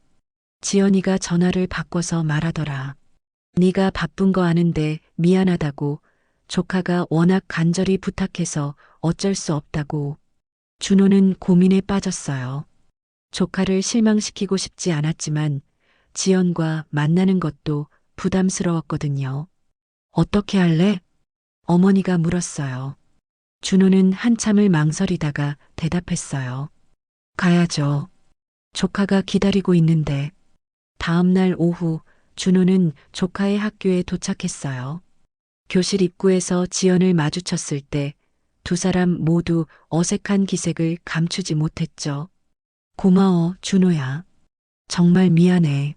C: 지연이가 전화를 바꿔서 말하더라. 네가 바쁜 거 아는데 미안하다고, 조카가 워낙 간절히 부탁해서 어쩔 수 없다고. 준호는 고민에 빠졌어요. 조카를 실망시키고 싶지 않았지만 지연과 만나는 것도 부담스러웠거든요. 어떻게 할래? 어머니가 물었어요. 준호는 한참을 망설이다가 대답했어요. 가야죠. 조카가 기다리고 있는데. 다음 날 오후 준호는 조카의 학교에 도착했어요. 교실 입구에서 지연을 마주쳤을 때 두 사람 모두 어색한 기색을 감추지 못했죠. 고마워, 준호야. 정말 미안해.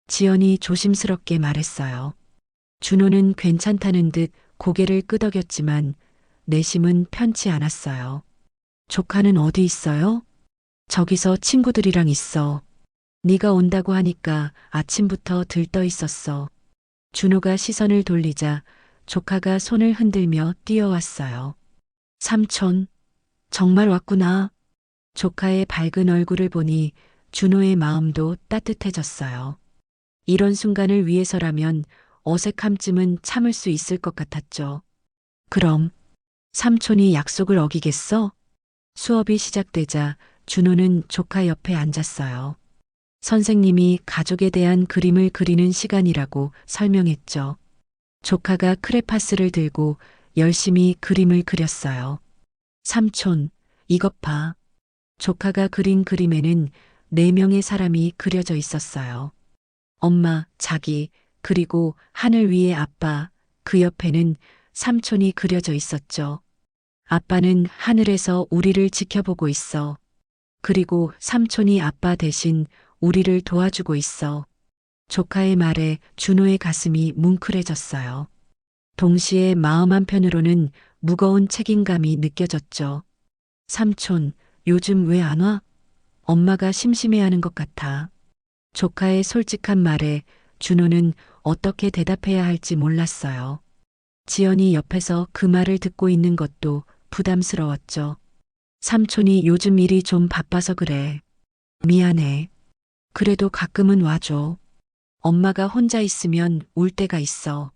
C: 지연이 조심스럽게 말했어요. 준호는 괜찮다는 듯 고개를 끄덕였지만 내심은 편치 않았어요. 조카는 어디 있어요? 저기서 친구들이랑 있어. 네가 온다고 하니까 아침부터 들떠 있었어. 준호가 시선을 돌리자 조카가 손을 흔들며 뛰어왔어요. 삼촌, 정말 왔구나. 조카의 밝은 얼굴을 보니 준호의 마음도 따뜻해졌어요. 이런 순간을 위해서라면 어색함쯤은 참을 수 있을 것 같았죠. 그럼 삼촌이 약속을 어기겠어? 수업이 시작되자 준호는 조카 옆에 앉았어요. 선생님이 가족에 대한 그림을 그리는 시간이라고 설명했죠. 조카가 크레파스를 들고 열심히 그림을 그렸어요. 삼촌, 이것 봐. 조카가 그린 그림에는 4명의 사람이 그려져 있었어요. 엄마, 자기, 그리고 하늘 위의 아빠, 그 옆에는 삼촌이 그려져 있었죠. 아빠는 하늘에서 우리를 지켜보고 있어. 그리고 삼촌이 아빠 대신 우리를 도와주고 있어. 조카의 말에 준호의 가슴이 뭉클해졌어요. 동시에 마음 한편으로는 무거운 책임감이 느껴졌죠. 삼촌, 요즘 왜 안 와? 엄마가 심심해하는 것 같아. 조카의 솔직한 말에 준호는 어떻게 대답해야 할지 몰랐어요. 지연이 옆에서 그 말을 듣고 있는 것도 부담스러웠죠. 삼촌이 요즘 일이 좀 바빠서 그래. 미안해. 그래도 가끔은 와줘. 엄마가 혼자 있으면 울 때가 있어.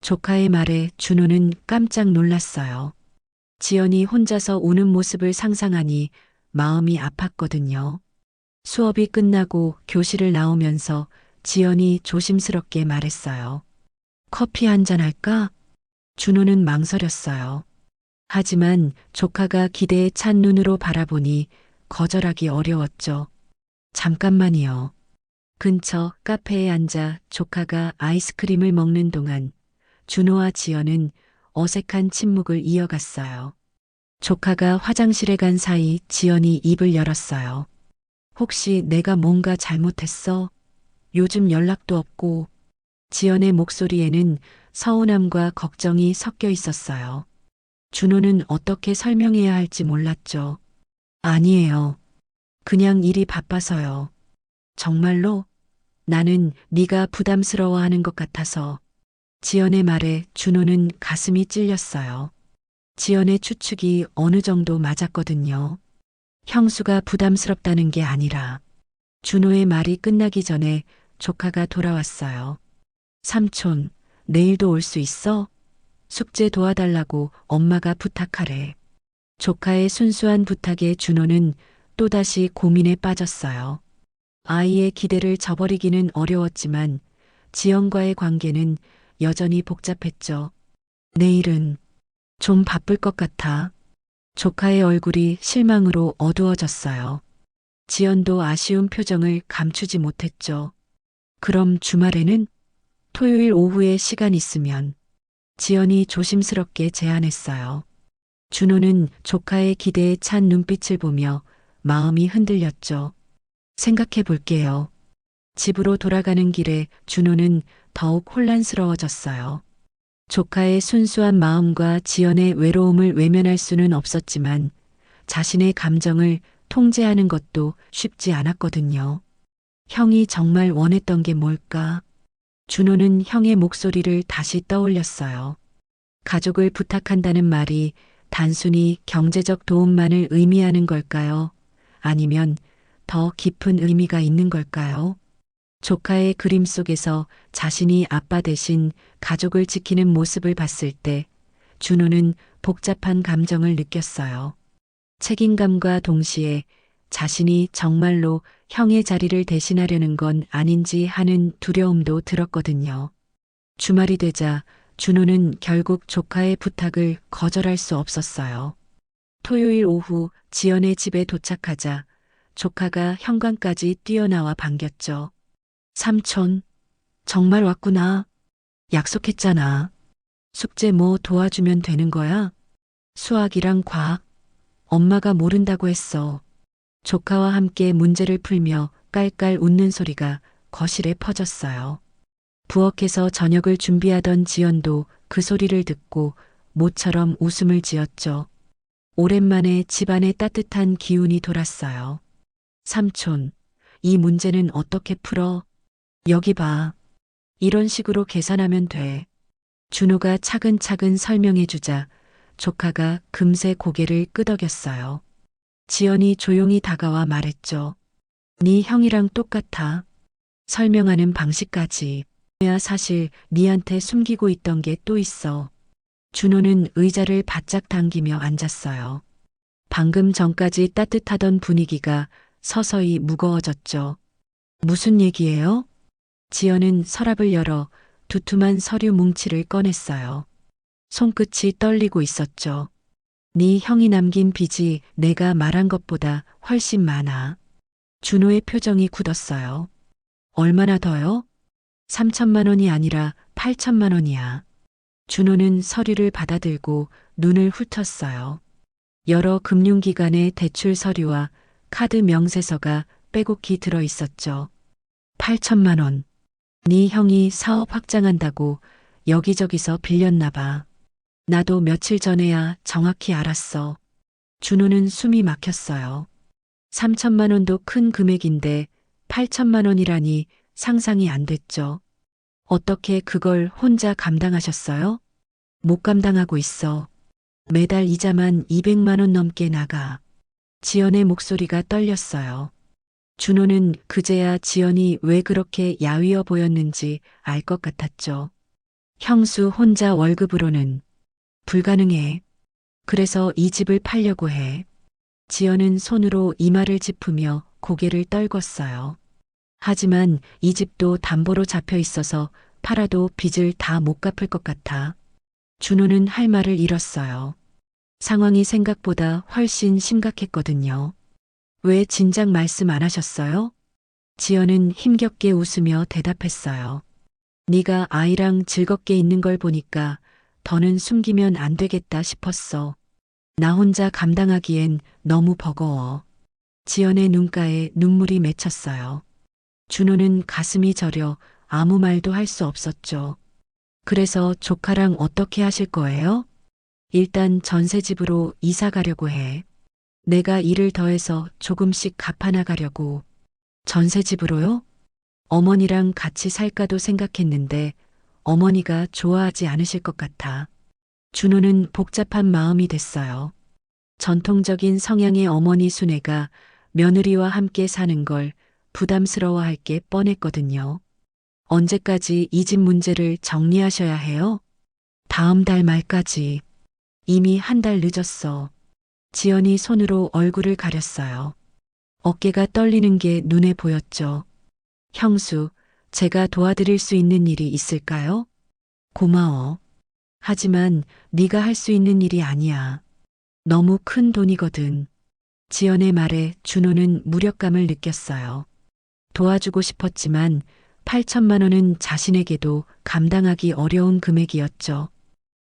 C: 조카의 말에 준호는 깜짝 놀랐어요. 지연이 혼자서 우는 모습을 상상하니 마음이 아팠거든요. 수업이 끝나고 교실을 나오면서 지연이 조심스럽게 말했어요. 커피 한잔 할까? 준호는 망설였어요. 하지만 조카가 기대에 찬 눈으로 바라보니 거절하기 어려웠죠. 잠깐만이요. 근처 카페에 앉아 조카가 아이스크림을 먹는 동안 준호와 지연은 어색한 침묵을 이어갔어요. 조카가 화장실에 간 사이 지연이 입을 열었어요. 혹시 내가 뭔가 잘못했어? 요즘 연락도 없고. 지연의 목소리에는 서운함과 걱정이 섞여 있었어요. 준호는 어떻게 설명해야 할지 몰랐죠. 아니에요. 그냥 일이 바빠서요. 정말로? 나는 네가 부담스러워하는 것 같아서. 지연의 말에 준호는 가슴이 찔렸어요. 지연의 추측이 어느 정도 맞았거든요. 형수가 부담스럽다는 게 아니라. 준호의 말이 끝나기 전에 조카가 돌아왔어요. 삼촌, 내일도 올 수 있어? 숙제 도와달라고 엄마가 부탁하래. 조카의 순수한 부탁에 준호는 또다시 고민에 빠졌어요. 아이의 기대를 저버리기는 어려웠지만 지연과의 관계는 여전히 복잡했죠. 내일은 좀 바쁠 것 같아. 조카의 얼굴이 실망으로 어두워졌어요. 지연도 아쉬운 표정을 감추지 못했죠. 그럼 주말에는? 토요일 오후에 시간 있으면. 지연이 조심스럽게 제안했어요. 준호는 조카의 기대에 찬 눈빛을 보며 마음이 흔들렸죠. 생각해 볼게요. 집으로 돌아가는 길에 준호는 더욱 혼란스러워졌어요. 조카의 순수한 마음과 지연의 외로움을 외면할 수는 없었지만 자신의 감정을 통제하는 것도 쉽지 않았거든요. 형이 정말 원했던 게 뭘까? 준호는 형의 목소리를 다시 떠올렸어요. 가족을 부탁한다는 말이 단순히 경제적 도움만을 의미하는 걸까요? 아니면 더 깊은 의미가 있는 걸까요? 조카의 그림 속에서 자신이 아빠 대신 가족을 지키는 모습을 봤을 때 준호는 복잡한 감정을 느꼈어요. 책임감과 동시에 자신이 정말로 형의 자리를 대신하려는 건 아닌지 하는 두려움도 들었거든요. 주말이 되자 준호는 결국 조카의 부탁을 거절할 수 없었어요. 토요일 오후 지연의 집에 도착하자 조카가 현관까지 뛰어나와 반겼죠. 삼촌, 정말 왔구나. 약속했잖아. 숙제 뭐 도와주면 되는 거야? 수학이랑 과학. 엄마가 모른다고 했어. 조카와 함께 문제를 풀며 깔깔 웃는 소리가 거실에 퍼졌어요. 부엌에서 저녁을 준비하던 지연도 그 소리를 듣고 모처럼 웃음을 지었죠. 오랜만에 집안에 따뜻한 기운이 돌았어요. 삼촌, 이 문제는 어떻게 풀어? 여기 봐. 이런 식으로 계산하면 돼. 준호가 차근차근 설명해 주자 조카가 금세 고개를 끄덕였어요. 지연이 조용히 다가와 말했죠. 네 형이랑 똑같아. 설명하는 방식까지. 야, 사실 니한테 숨기고 있던 게 또 있어. 준호는 의자를 바짝 당기며 앉았어요. 방금 전까지 따뜻하던 분위기가 서서히 무거워졌죠. 무슨 얘기예요? 지연은 서랍을 열어 두툼한 서류 뭉치를 꺼냈어요. 손끝이 떨리고 있었죠. 네 형이 남긴 빚이 내가 말한 것보다 훨씬 많아. 준호의 표정이 굳었어요. 얼마나 더요? 3천만 원이 아니라 8천만 원이야. 준호는 서류를 받아들고 눈을 훑었어요. 여러 금융기관의 대출 서류와 카드 명세서가 빼곡히 들어 있었죠. 8천만 원. 네 형이 사업 확장한다고 여기저기서 빌렸나 봐. 나도 며칠 전에야 정확히 알았어. 준호는 숨이 막혔어요. 3천만 원도 큰 금액인데 8천만 원이라니 상상이 안 됐죠. 어떻게 그걸 혼자 감당하셨어요? 못 감당하고 있어. 매달 이자만 200만 원 넘게 나가. 지연의 목소리가 떨렸어요. 준호는 그제야 지연이 왜 그렇게 야위어 보였는지 알 것 같았죠. 형수 혼자 월급으로는 불가능해. 그래서 이 집을 팔려고 해. 지연은 손으로 이마를 짚으며 고개를 떨궜어요. 하지만 이 집도 담보로 잡혀 있어서 팔아도 빚을 다 못 갚을 것 같아. 준호는 할 말을 잃었어요. 상황이 생각보다 훨씬 심각했거든요. 왜 진작 말씀 안 하셨어요? 지연은 힘겹게 웃으며 대답했어요. 네가 아이랑 즐겁게 있는 걸 보니까 더는 숨기면 안 되겠다 싶었어. 나 혼자 감당하기엔 너무 버거워. 지연의 눈가에 눈물이 맺혔어요. 준호는 가슴이 저려 아무 말도 할 수 없었죠. 그래서 조카랑 어떻게 하실 거예요? 일단 전세집으로 이사 가려고 해. 내가 일을 더해서 조금씩 갚아나가려고. 전세집으로요? 어머니랑 같이 살까도 생각했는데 어머니가 좋아하지 않으실 것 같아. 준호는 복잡한 마음이 됐어요. 전통적인 성향의 어머니 순애가 며느리와 함께 사는 걸 부담스러워할 게 뻔했거든요. 언제까지 이 집 문제를 정리하셔야 해요? 다음 달 말까지. 이미 한 달 늦었어. 지연이 손으로 얼굴을 가렸어요. 어깨가 떨리는 게 눈에 보였죠. 형수, 제가 도와드릴 수 있는 일이 있을까요? 고마워. 하지만 네가 할 수 있는 일이 아니야. 너무 큰 돈이거든. 지연의 말에 준호는 무력감을 느꼈어요. 도와주고 싶었지만 8천만 원은 자신에게도 감당하기 어려운 금액이었죠.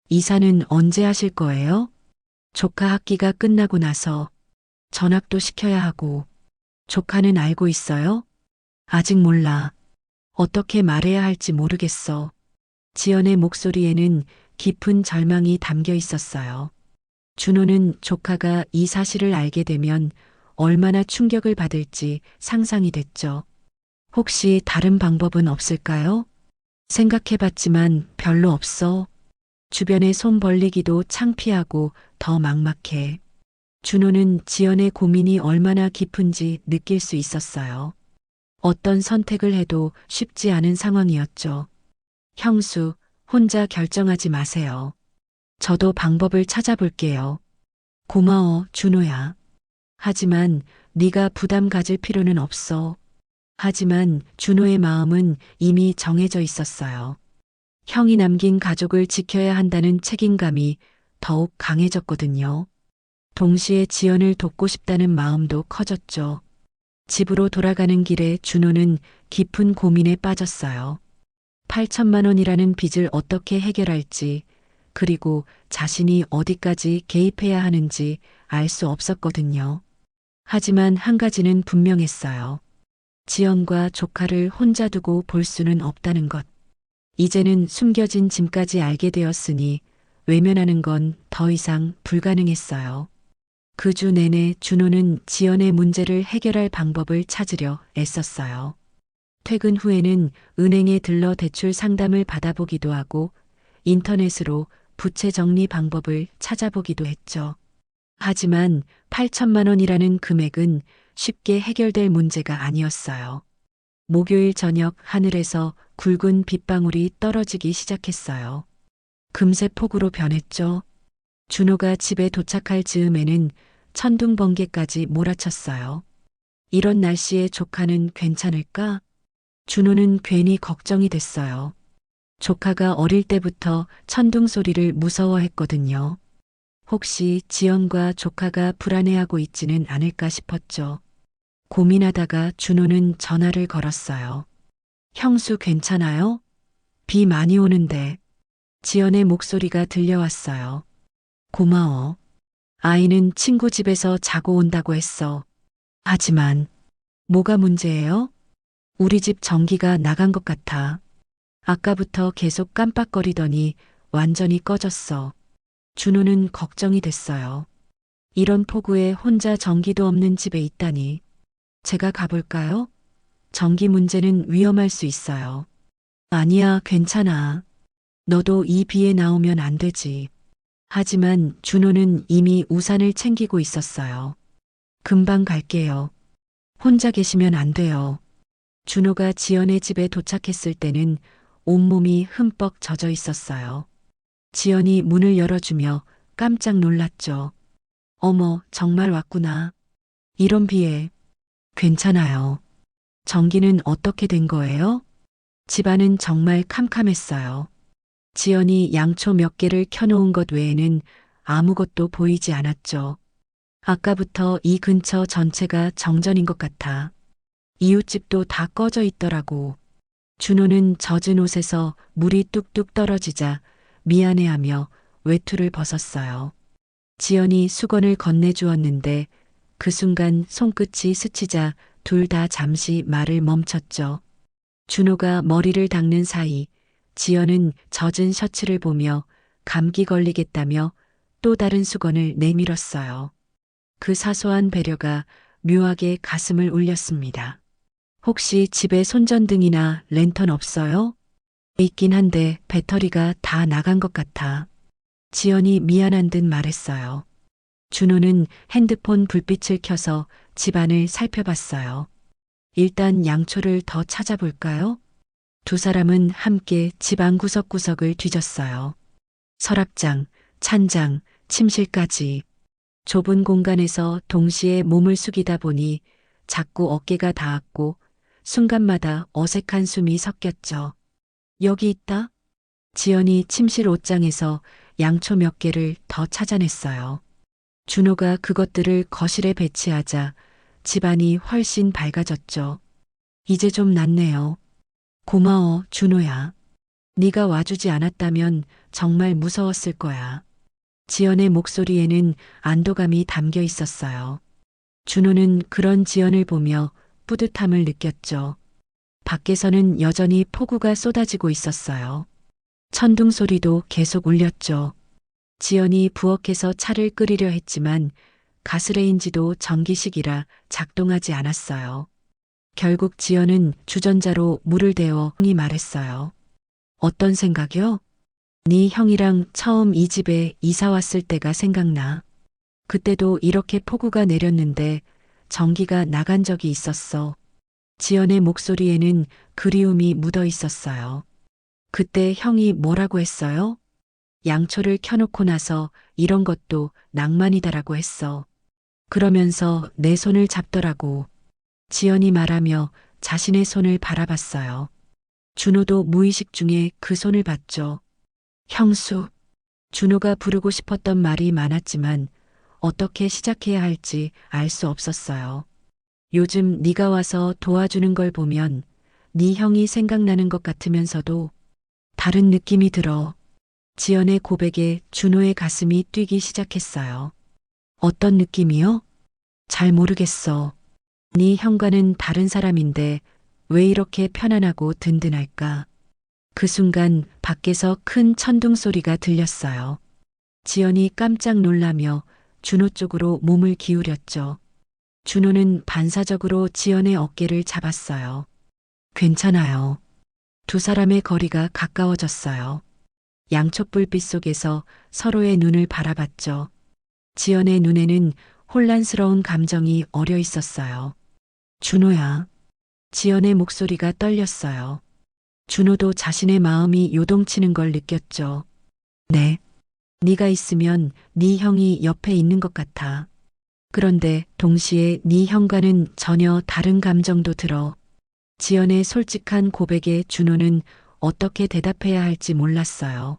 C: 이사는 언제 하실 거예요? 조카 학기가 끝나고 나서 전학도 시켜야 하고. 조카는 알고 있어요? 아직 몰라. 어떻게 말해야 할지 모르겠어. 지연의 목소리에는 깊은 절망이 담겨 있었어요. 준호는 조카가 이 사실을 알게 되면 얼마나 충격을 받을지 상상이 됐죠. 혹시 다른 방법은 없을까요? 생각해봤지만 별로 없어. 주변에 손 벌리기도 창피하고 더 막막해. 준호는 지연의 고민이 얼마나 깊은지 느낄 수 있었어요. 어떤 선택을 해도 쉽지 않은 상황이었죠. 형수, 혼자 결정하지 마세요. 저도 방법을 찾아볼게요. 고마워, 준호야. 하지만 네가 부담 가질 필요는 없어. 하지만 준호의 마음은 이미 정해져 있었어요. 형이 남긴 가족을 지켜야 한다는 책임감이 더욱 강해졌거든요. 동시에 지연을 돕고 싶다는 마음도 커졌죠. 집으로 돌아가는 길에 준호는 깊은 고민에 빠졌어요. 8천만 원이라는 빚을 어떻게 해결할지, 그리고 자신이 어디까지 개입해야 하는지 알 수 없었거든요. 하지만 한 가지는 분명했어요. 지연과 조카를 혼자 두고 볼 수는 없다는 것. 이제는 숨겨진 짐까지 알게 되었으니 외면하는 건 더 이상 불가능했어요. 그 주 내내 준호는 지연의 문제를 해결할 방법을 찾으려 애썼어요. 퇴근 후에는 은행에 들러 대출 상담을 받아보기도 하고 인터넷으로 부채 정리 방법을 찾아보기도 했죠. 하지만 8천만 원이라는 금액은 쉽게 해결될 문제가 아니었어요. 목요일 저녁 하늘에서 굵은 빗방울이 떨어지기 시작했어요. 금세 폭우로 변했죠. 준호가 집에 도착할 즈음에는 천둥 번개까지 몰아쳤어요. 이런 날씨에 조카는 괜찮을까? 준호는 괜히 걱정이 됐어요. 조카가 어릴 때부터 천둥 소리를 무서워했거든요. 혹시 지연과 조카가 불안해하고 있지는 않을까 싶었죠. 고민하다가 준호는 전화를 걸었어요. 형수 괜찮아요? 비 많이 오는데. 지연의 목소리가 들려왔어요. 고마워. 아이는 친구 집에서 자고 온다고 했어. 하지만 뭐가 문제예요? 우리 집 전기가 나간 것 같아. 아까부터 계속 깜빡거리더니 완전히 꺼졌어. 준호는 걱정이 됐어요. 이런 폭우에 혼자 전기도 없는 집에 있다니. 제가 가볼까요? 전기 문제는 위험할 수 있어요. 아니야, 괜찮아. 너도 이 비에 나오면 안 되지. 하지만 준호는 이미 우산을 챙기고 있었어요. 금방 갈게요. 혼자 계시면 안 돼요. 준호가 지연의 집에 도착했을 때는 온몸이 흠뻑 젖어 있었어요. 지연이 문을 열어주며 깜짝 놀랐죠. 어머, 정말 왔구나. 이런 비에. 괜찮아요. 전기는 어떻게 된 거예요? 집안은 정말 캄캄했어요. 지연이 양초 몇 개를 켜놓은 것 외에는 아무것도 보이지 않았죠. 아까부터 이 근처 전체가 정전인 것 같아. 이웃집도 다 꺼져 있더라고. 준호는 젖은 옷에서 물이 뚝뚝 떨어지자 미안해하며 외투를 벗었어요. 지연이 수건을 건네주었는데 그 순간 손끝이 스치자 둘 다 잠시 말을 멈췄죠. 준호가 머리를 닦는 사이 지연은 젖은 셔츠를 보며 감기 걸리겠다며 또 다른 수건을 내밀었어요. 그 사소한 배려가 묘하게 가슴을 울렸습니다. 혹시 집에 손전등이나 랜턴 없어요? 있긴 한데 배터리가 다 나간 것 같아. 지연이 미안한 듯 말했어요. 준호는 핸드폰 불빛을 켜서 집안을 살펴봤어요. 일단 양초를 더 찾아볼까요? 두 사람은 함께 집안 구석구석을 뒤졌어요. 서랍장, 찬장, 침실까지. 좁은 공간에서 동시에 몸을 숙이다 보니 자꾸 어깨가 닿았고 순간마다 어색한 숨이 섞였죠. 여기 있다? 지연이 침실 옷장에서 양초 몇 개를 더 찾아냈어요. 준호가 그것들을 거실에 배치하자 집안이 훨씬 밝아졌죠. 이제 좀 낫네요. 고마워, 준호야. 네가 와주지 않았다면 정말 무서웠을 거야. 지연의 목소리에는 안도감이 담겨 있었어요. 준호는 그런 지연을 보며 뿌듯함을 느꼈죠. 밖에서는 여전히 폭우가 쏟아지고 있었어요. 천둥 소리도 계속 울렸죠. 지연이 부엌에서 차를 끓이려 했지만 가스레인지도 전기식이라 작동하지 않았어요. 결국 지연은 주전자로 물을 데워 형이 말했어요. 어떤 생각이요? 네 형이랑 처음 이 집에 이사 왔을 때가 생각나. 그때도 이렇게 폭우가 내렸는데 전기가 나간 적이 있었어. 지연의 목소리에는 그리움이 묻어 있었어요. 그때 형이 뭐라고 했어요? 양초를 켜놓고 나서 이런 것도 낭만이다라고 했어. 그러면서 내 손을 잡더라고. 지연이 말하며 자신의 손을 바라봤어요. 준호도 무의식 중에 그 손을 봤죠. 형수. 준호가 부르고 싶었던 말이 많았지만 어떻게 시작해야 할지 알 수 없었어요. 요즘 네가 와서 도와주는 걸 보면 네 형이 생각나는 것 같으면서도 다른 느낌이 들어. 지연의 고백에 준호의 가슴이 뛰기 시작했어요. 어떤 느낌이요? 잘 모르겠어. 네 형과는 다른 사람인데 왜 이렇게 편안하고 든든할까? 그 순간 밖에서 큰 천둥 소리가 들렸어요. 지연이 깜짝 놀라며 준호 쪽으로 몸을 기울였죠. 준호는 반사적으로 지연의 어깨를 잡았어요. 괜찮아요. 두 사람의 거리가 가까워졌어요. 양초불빛 속에서 서로의 눈을 바라봤죠. 지연의 눈에는 혼란스러운 감정이 어려 있었어요. 준호야. 지연의 목소리가 떨렸어요. 준호도 자신의 마음이 요동치는 걸 느꼈죠. 네. 네가 있으면 네 형이 옆에 있는 것 같아. 그런데 동시에 네 형과는 전혀 다른 감정도 들어. 지연의 솔직한 고백에 준호는 어떻게 대답해야 할지 몰랐어요.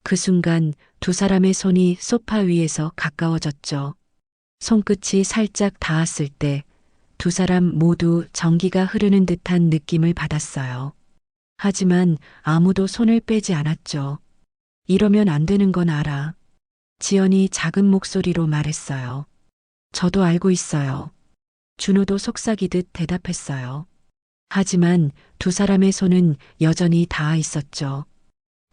C: 그 순간 두 사람의 손이 소파 위에서 가까워졌죠. 손끝이 살짝 닿았을 때 두 사람 모두 전기가 흐르는 듯한 느낌을 받았어요. 하지만 아무도 손을 빼지 않았죠. 이러면 안 되는 건 알아. 지연이 작은 목소리로 말했어요. 저도 알고 있어요. 준호도 속삭이듯 대답했어요. 하지만 두 사람의 손은 여전히 닿아 있었죠.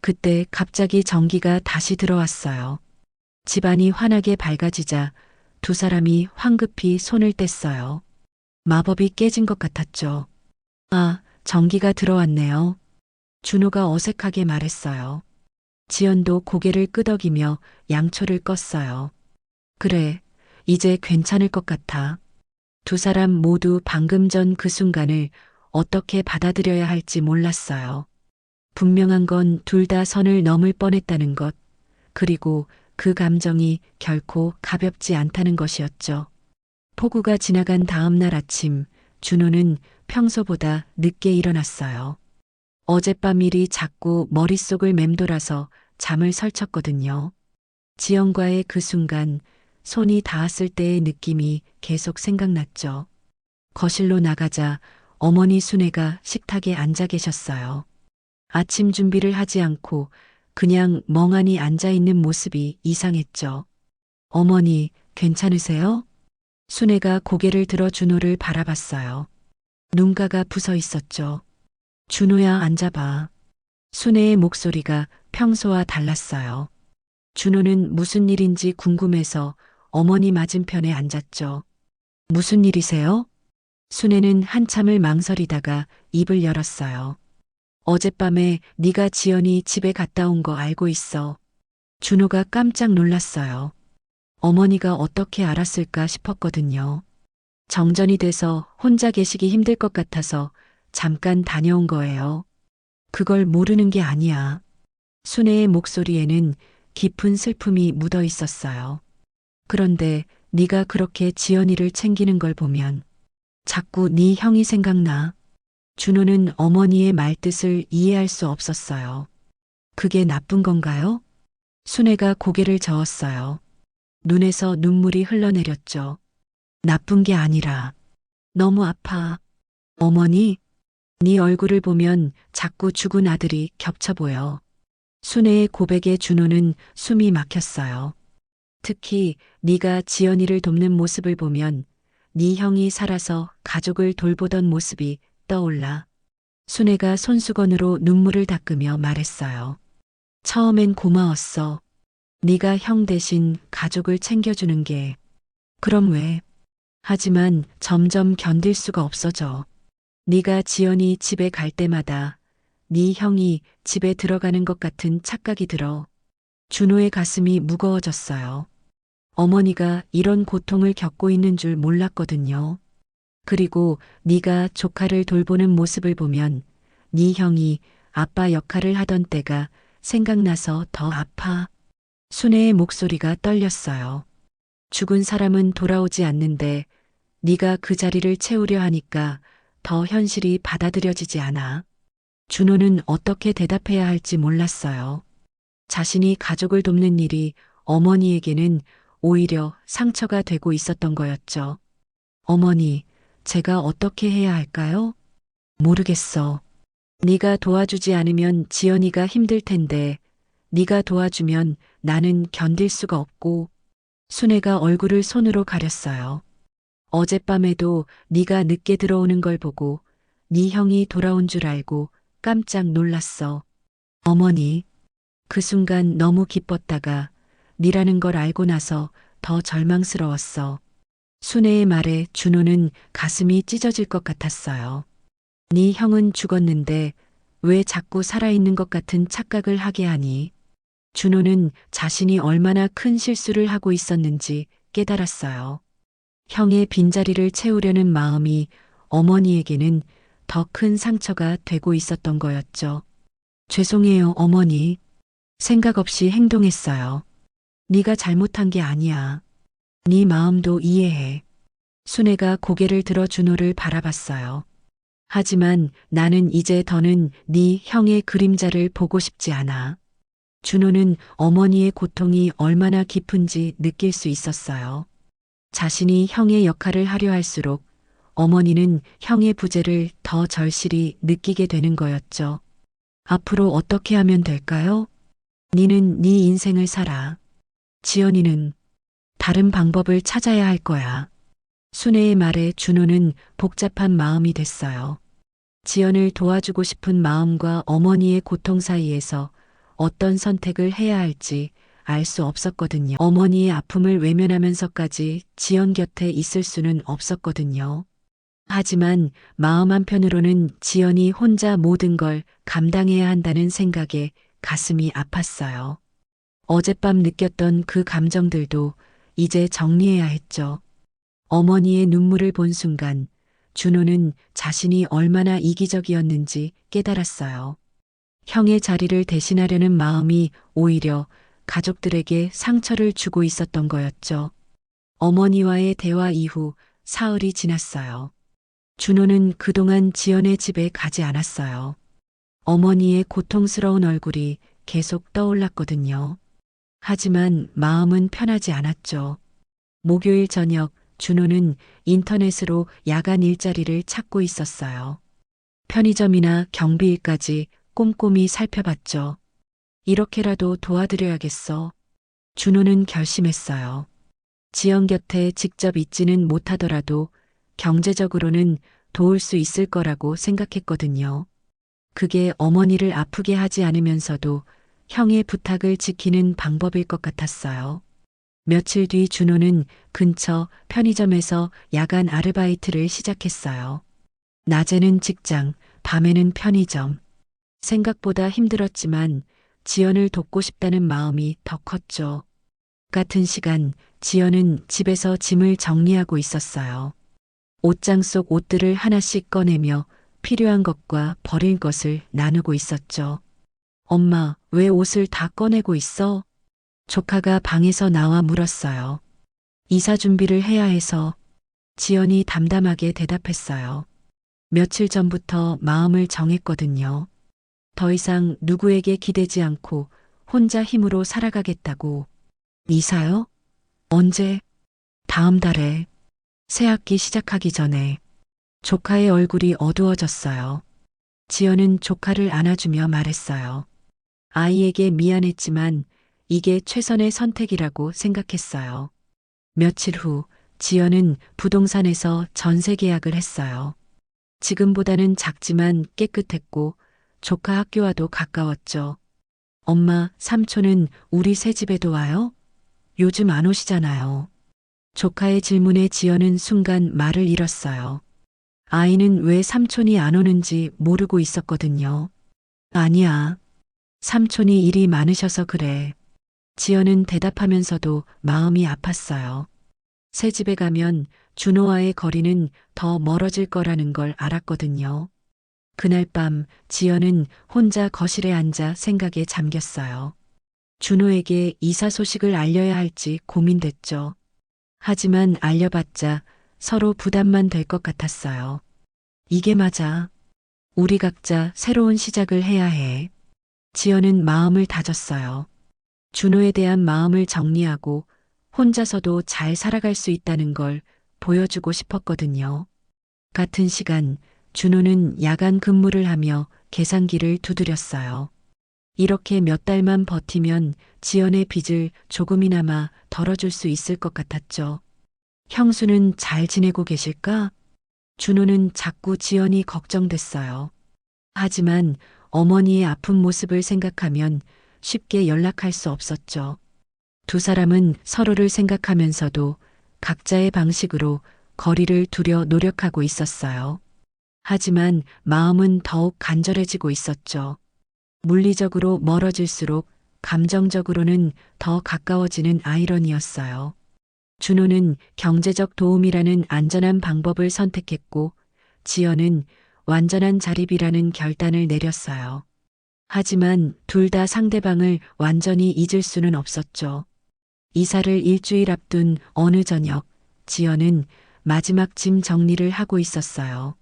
C: 그때 갑자기 전기가 다시 들어왔어요. 집안이 환하게 밝아지자 두 사람이 황급히 손을 뗐어요. 마법이 깨진 것 같았죠. 아, 전기가 들어왔네요. 준호가 어색하게 말했어요. 지연도 고개를 끄덕이며 양초를 껐어요. 그래, 이제 괜찮을 것 같아. 두 사람 모두 방금 전 그 순간을 어떻게 받아들여야 할지 몰랐어요. 분명한 건 둘 다 선을 넘을 뻔했다는 것, 그리고 그 감정이 결코 가볍지 않다는 것이었죠. 폭우가 지나간 다음 날 아침, 준호는 평소보다 늦게 일어났어요. 어젯밤 일이 자꾸 머릿속을 맴돌아서 잠을 설쳤거든요. 지연과의 그 순간, 손이 닿았을 때의 느낌이 계속 생각났죠. 거실로 나가자 어머니 순애가 식탁에 앉아 계셨어요. 아침 준비를 하지 않고 그냥 멍하니 앉아 있는 모습이 이상했죠. 어머니, 괜찮으세요? 순애가 고개를 들어 준호를 바라봤어요. 눈가가 부서 있었죠. 준호야, 앉아봐. 순애의 목소리가 평소와 달랐어요. 준호는 무슨 일인지 궁금해서 어머니 맞은편에 앉았죠. 무슨 일이세요? 순애는 한참을 망설이다가 입을 열었어요. 어젯밤에 네가 지연이 집에 갔다 온 거 알고 있어. 준호가 깜짝 놀랐어요. 어머니가 어떻게 알았을까 싶었거든요. 정전이 돼서 혼자 계시기 힘들 것 같아서 잠깐 다녀온 거예요. 그걸 모르는 게 아니야. 순애의 목소리에는 깊은 슬픔이 묻어 있었어요. 그런데 네가 그렇게 지연이를 챙기는 걸 보면 자꾸 네 형이 생각나. 준호는 어머니의 말뜻을 이해할 수 없었어요. 그게 나쁜 건가요? 순애가 고개를 저었어요. 눈에서 눈물이 흘러내렸죠. 나쁜 게 아니라 너무 아파. 어머니, 네 얼굴을 보면 자꾸 죽은 아들이 겹쳐 보여. 순애의 고백에 준호는 숨이 막혔어요. 특히 네가 지연이를 돕는 모습을 보면 네 형이 살아서 가족을 돌보던 모습이 떠올라. 순애가 손수건으로 눈물을 닦으며 말했어요. 처음엔 고마웠어. 네가 형 대신 가족을 챙겨주는 게. 그럼 왜? 하지만 점점 견딜 수가 없어져. 네가 지연이 집에 갈 때마다 네 형이 집에 들어가는 것 같은 착각이 들어. 준호의 가슴이 무거워졌어요. 어머니가 이런 고통을 겪고 있는 줄 몰랐거든요. 그리고 네가 조카를 돌보는 모습을 보면 네 형이 아빠 역할을 하던 때가 생각나서 더 아파. 순애의 목소리가 떨렸어요. 죽은 사람은 돌아오지 않는데 네가 그 자리를 채우려 하니까 더 현실이 받아들여지지 않아. 준호는 어떻게 대답해야 할지 몰랐어요. 자신이 가족을 돕는 일이 어머니에게는 오히려 상처가 되고 있었던 거였죠. 어머니, 제가 어떻게 해야 할까요? 모르겠어. 네가 도와주지 않으면 지연이가 힘들 텐데 네가 도와주면 나는 견딜 수가 없고. 순애가 얼굴을 손으로 가렸어요. 어젯밤에도 네가 늦게 들어오는 걸 보고 네 형이 돌아온 줄 알고 깜짝 놀랐어. 어머니, 그 순간 너무 기뻤다가 네라는 걸 알고 나서 더 절망스러웠어. 순애의 말에 준호는 가슴이 찢어질 것 같았어요. 네 형은 죽었는데 왜 자꾸 살아있는 것 같은 착각을 하게 하니? 준호는 자신이 얼마나 큰 실수를 하고 있었는지 깨달았어요. 형의 빈자리를 채우려는 마음이 어머니에게는 더 큰 상처가 되고 있었던 거였죠. 죄송해요, 어머니. 생각 없이 행동했어요. 네가 잘못한 게 아니야. 네 마음도 이해해. 순애가 고개를 들어 준호를 바라봤어요. 하지만 나는 이제 더는 네 형의 그림자를 보고 싶지 않아. 준호는 어머니의 고통이 얼마나 깊은지 느낄 수 있었어요. 자신이 형의 역할을 하려 할수록 어머니는 형의 부재를 더 절실히 느끼게 되는 거였죠. 앞으로 어떻게 하면 될까요? 니는 네 인생을 살아. 지연이는 다른 방법을 찾아야 할 거야. 순애의 말에 준호는 복잡한 마음이 됐어요. 지연을 도와주고 싶은 마음과 어머니의 고통 사이에서 어떤 선택을 해야 할지 알 수 없었거든요. 어머니의 아픔을 외면하면서까지 지연 곁에 있을 수는 없었거든요. 하지만 마음 한편으로는 지연이 혼자 모든 걸 감당해야 한다는 생각에 가슴이 아팠어요. 어젯밤 느꼈던 그 감정들도 이제 정리해야 했죠. 어머니의 눈물을 본 순간 준호는 자신이 얼마나 이기적이었는지 깨달았어요. 형의 자리를 대신하려는 마음이 오히려 가족들에게 상처를 주고 있었던 거였죠. 어머니와의 대화 이후 사흘이 지났어요. 준호는 그동안 지연의 집에 가지 않았어요. 어머니의 고통스러운 얼굴이 계속 떠올랐거든요. 하지만 마음은 편하지 않았죠. 목요일 저녁 준호는 인터넷으로 야간 일자리를 찾고 있었어요. 편의점이나 경비일까지 꼼꼼히 살펴봤죠. 이렇게라도 도와드려야겠어. 준호는 결심했어요. 지연 곁에 직접 있지는 못하더라도 경제적으로는 도울 수 있을 거라고 생각했거든요. 그게 어머니를 아프게 하지 않으면서도 형의 부탁을 지키는 방법일 것 같았어요. 며칠 뒤 준호는 근처 편의점에서 야간 아르바이트를 시작했어요. 낮에는 직장, 밤에는 편의점. 생각보다 힘들었지만 지연을 돕고 싶다는 마음이 더 컸죠. 같은 시간 지연은 집에서 짐을 정리하고 있었어요. 옷장 속 옷들을 하나씩 꺼내며 필요한 것과 버릴 것을 나누고 있었죠. 엄마, 왜 옷을 다 꺼내고 있어? 조카가 방에서 나와 물었어요. 이사 준비를 해야 해서. 지연이 담담하게 대답했어요. 며칠 전부터 마음을 정했거든요. 더 이상 누구에게 기대지 않고 혼자 힘으로 살아가겠다고. 이사요? 언제? 다음 달에. 새 학기 시작하기 전에. 조카의 얼굴이 어두워졌어요. 지연은 조카를 안아주며 말했어요. 아이에게 미안했지만 이게 최선의 선택이라고 생각했어요. 며칠 후 지연은 부동산에서 전세 계약을 했어요. 지금보다는 작지만 깨끗했고 조카 학교와도 가까웠죠. 엄마, 삼촌은 우리 새 집에도 와요? 요즘 안 오시잖아요. 조카의 질문에 지연은 순간 말을 잃었어요. 아이는 왜 삼촌이 안 오는지 모르고 있었거든요. 아니야. 삼촌이 일이 많으셔서 그래. 지연은 대답하면서도 마음이 아팠어요. 새 집에 가면 준호와의 거리는 더 멀어질 거라는 걸 알았거든요. 그날 밤 지연은 혼자 거실에 앉아 생각에 잠겼어요. 준호에게 이사 소식을 알려야 할지 고민됐죠. 하지만 알려봤자 서로 부담만 될 것 같았어요. 이게 맞아. 우리 각자 새로운 시작을 해야 해. 지연은 마음을 다졌어요. 준호에 대한 마음을 정리하고 혼자서도 잘 살아갈 수 있다는 걸 보여주고 싶었거든요. 같은 시간 준호는 야간 근무를 하며 계산기를 두드렸어요. 이렇게 몇 달만 버티면 지연의 빚을 조금이나마 덜어줄 수 있을 것 같았죠. 형수는 잘 지내고 계실까? 준호는 자꾸 지연이 걱정됐어요. 하지만 어머니의 아픈 모습을 생각하면 쉽게 연락할 수 없었죠. 두 사람은 서로를 생각하면서도 각자의 방식으로 거리를 두려 노력하고 있었어요. 하지만 마음은 더욱 간절해지고 있었죠. 물리적으로 멀어질수록 감정적으로는 더 가까워지는 아이러니였어요. 준호는 경제적 도움이라는 안전한 방법을 선택했고 지연은 완전한 자립이라는 결단을 내렸어요. 하지만 둘 다 상대방을 완전히 잊을 수는 없었죠. 이사를 일주일 앞둔 어느 저녁, 지연은 마지막 짐 정리를 하고 있었어요.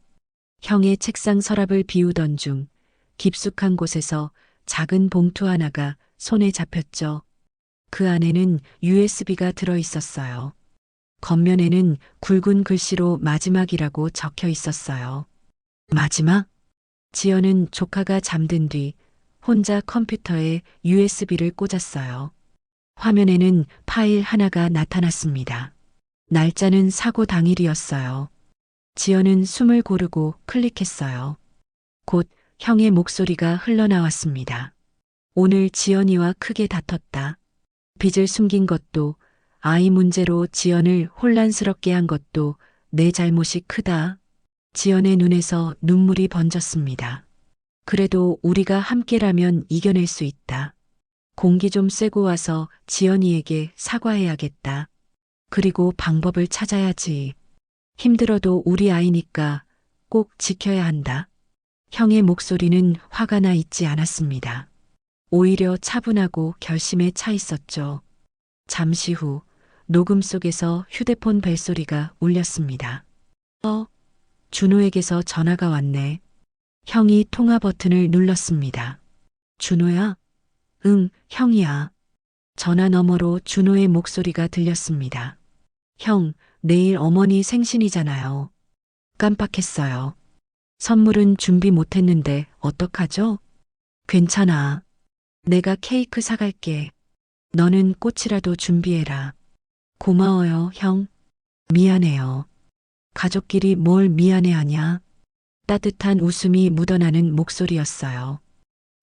C: 형의 책상 서랍을 비우던 중 깊숙한 곳에서 작은 봉투 하나가 손에 잡혔죠. 그 안에는 USB가 들어 있었어요. 겉면에는 굵은 글씨로 마지막이라고 적혀 있었어요. 마지막? 지연은 조카가 잠든 뒤 혼자 컴퓨터에 USB를 꽂았어요. 화면에는 파일 하나가 나타났습니다. 날짜는 사고 당일이었어요. 지연은 숨을 고르고 클릭했어요. 곧 형의 목소리가 흘러나왔습니다. 오늘 지연이와 크게 다퉜다. 빚을 숨긴 것도 아이 문제로 지연을 혼란스럽게 한 것도 내 잘못이 크다. 지연의 눈에서 눈물이 번졌습니다. 그래도 우리가 함께라면 이겨낼 수 있다. 공기 좀 쐬고 와서 지연이에게 사과해야겠다. 그리고 방법을 찾아야지. 힘들어도 우리 아이니까 꼭 지켜야 한다. 형의 목소리는 화가 나 있지 않았습니다. 오히려 차분하고 결심에 차 있었죠. 잠시 후 녹음 속에서 휴대폰 벨소리가 울렸습니다. 준호에게서 전화가 왔네. 형이 통화 버튼을 눌렀습니다. 준호야? 응, 형이야. 전화 너머로 준호의 목소리가 들렸습니다. 형, 내일 어머니 생신이잖아요. 깜빡했어요. 선물은 준비 못했는데 어떡하죠? 괜찮아. 내가 케이크 사갈게. 너는 꽃이라도 준비해라. 고마워요, 형. 미안해요. 가족끼리 뭘 미안해하냐? 따뜻한 웃음이 묻어나는 목소리였어요.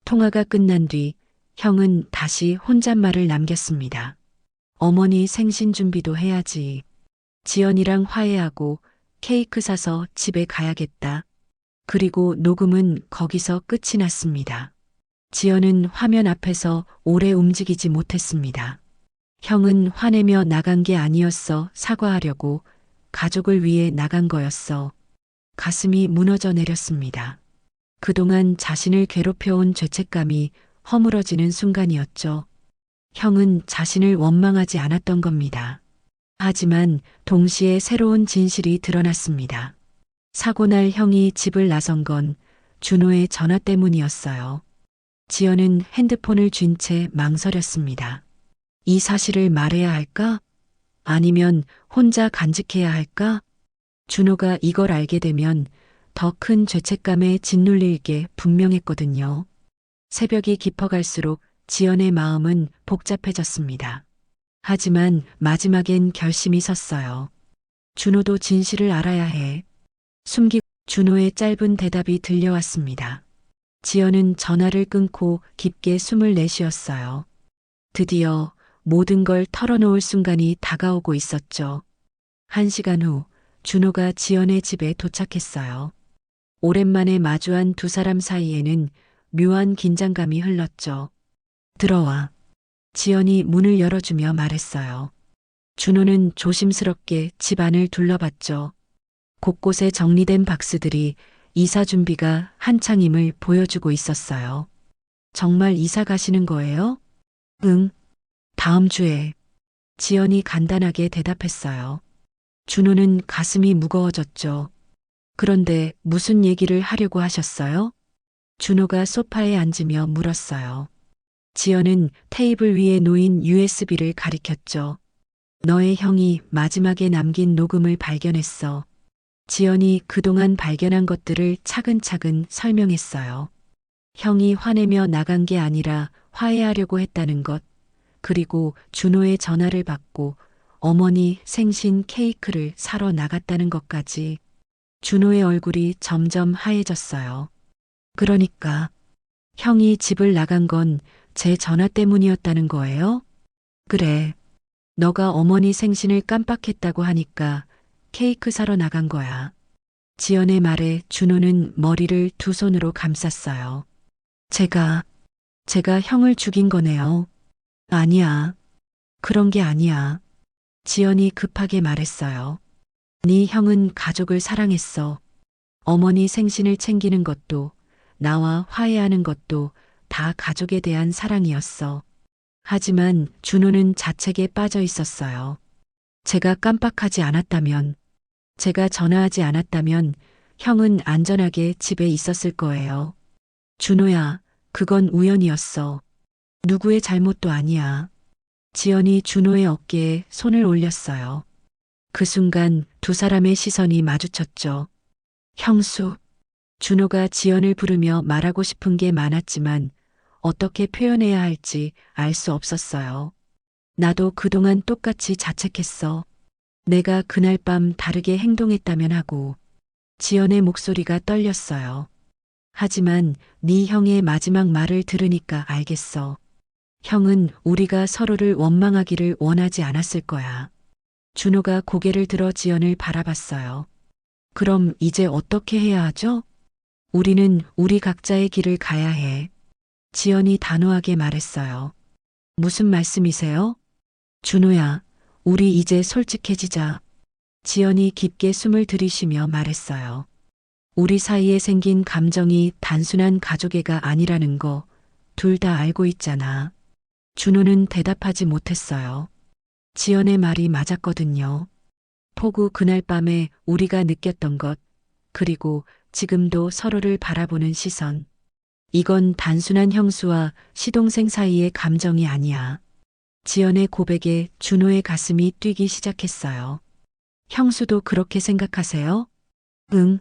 C: 통화가 끝난 뒤 형은 다시 혼잣말을 남겼습니다. 어머니 생신 준비도 해야지. 지연이랑 화해하고 케이크 사서 집에 가야겠다. 그리고 녹음은 거기서 끝이 났습니다. 지연은 화면 앞에서 오래 움직이지 못했습니다. 형은 화내며 나간 게 아니었어. 사과하려고 가족을 위해 나간 거였어. 가슴이 무너져 내렸습니다. 그동안 자신을 괴롭혀온 죄책감이 허물어지는 순간이었죠. 형은 자신을 원망하지 않았던 겁니다. 하지만 동시에 새로운 진실이 드러났습니다. 사고 날 형이 집을 나선 건 준호의 전화 때문이었어요. 지연은 핸드폰을 쥔 채 망설였습니다. 이 사실을 말해야 할까? 아니면 혼자 간직해야 할까? 준호가 이걸 알게 되면 더 큰 죄책감에 짓눌릴 게 분명했거든요. 새벽이 깊어갈수록 지연의 마음은 복잡해졌습니다. 하지만 마지막엔 결심이 섰어요. 준호도 진실을 알아야 해. 준호의 짧은 대답이 들려왔습니다. 지연은 전화를 끊고 깊게 숨을 내쉬었어요. 드디어 모든 걸 털어놓을 순간이 다가오고 있었죠. 1시간 후 준호가 지연의 집에 도착했어요. 오랜만에 마주한 두 사람 사이에는 묘한 긴장감이 흘렀죠. 들어와. 지연이 문을 열어주며 말했어요. 준호는 조심스럽게 집 안을 둘러봤죠. 곳곳에 정리된 박스들이 이사 준비가 한창임을 보여주고 있었어요. 정말 이사 가시는 거예요? 응. 다음 주에. 지연이 간단하게 대답했어요. 준호는 가슴이 무거워졌죠. 그런데 무슨 얘기를 하려고 하셨어요? 준호가 소파에 앉으며 물었어요. 지연은 테이블 위에 놓인 USB를 가리켰죠. 너의 형이 마지막에 남긴 녹음을 발견했어. 지연이 그동안 발견한 것들을 차근차근 설명했어요. 형이 화내며 나간 게 아니라 화해하려고 했다는 것, 그리고 준호의 전화를 받고 어머니 생신 케이크를 사러 나갔다는 것까지. 준호의 얼굴이 점점 하얘졌어요. 그러니까 형이 집을 나간 건 제 전화 때문이었다는 거예요? 그래. 너가 어머니 생신을 깜빡했다고 하니까 케이크 사러 나간 거야. 지연의 말에 준호는 머리를 두 손으로 감쌌어요. 제가 형을 죽인 거네요. 아니야. 그런 게 아니야. 지연이 급하게 말했어요. 네 형은 가족을 사랑했어. 어머니 생신을 챙기는 것도, 나와 화해하는 것도 다 가족에 대한 사랑이었어. 하지만 준호는 자책에 빠져 있었어요. 제가 깜빡하지 않았다면, 제가 전화하지 않았다면 형은 안전하게 집에 있었을 거예요. 준호야, 그건 우연이었어. 누구의 잘못도 아니야. 지연이 준호의 어깨에 손을 올렸어요. 그 순간 두 사람의 시선이 마주쳤죠. 형수. 준호가 지연을 부르며 말하고 싶은 게 많았지만 어떻게 표현해야 할지 알 수 없었어요. 나도 그동안 똑같이 자책했어. 내가 그날 밤 다르게 행동했다면 하고. 지연의 목소리가 떨렸어요. 하지만 네 형의 마지막 말을 들으니까 알겠어. 형은 우리가 서로를 원망하기를 원하지 않았을 거야. 준호가 고개를 들어 지연을 바라봤어요. 그럼 이제 어떻게 해야 하죠? 우리는 우리 각자의 길을 가야 해. 지연이 단호하게 말했어요. 무슨 말씀이세요? 준호야, 우리 이제 솔직해지자. 지연이 깊게 숨을 들이쉬며 말했어요. 우리 사이에 생긴 감정이 단순한 가족애가 아니라는 거 둘 다 알고 있잖아. 준호는 대답하지 못했어요. 지연의 말이 맞았거든요. 폭우 그날 밤에 우리가 느꼈던 것, 그리고 지금도 서로를 바라보는 시선. 이건 단순한 형수와 시동생 사이의 감정이 아니야. 지연의 고백에 준호의 가슴이 뛰기 시작했어요. 형수도 그렇게 생각하세요? 응.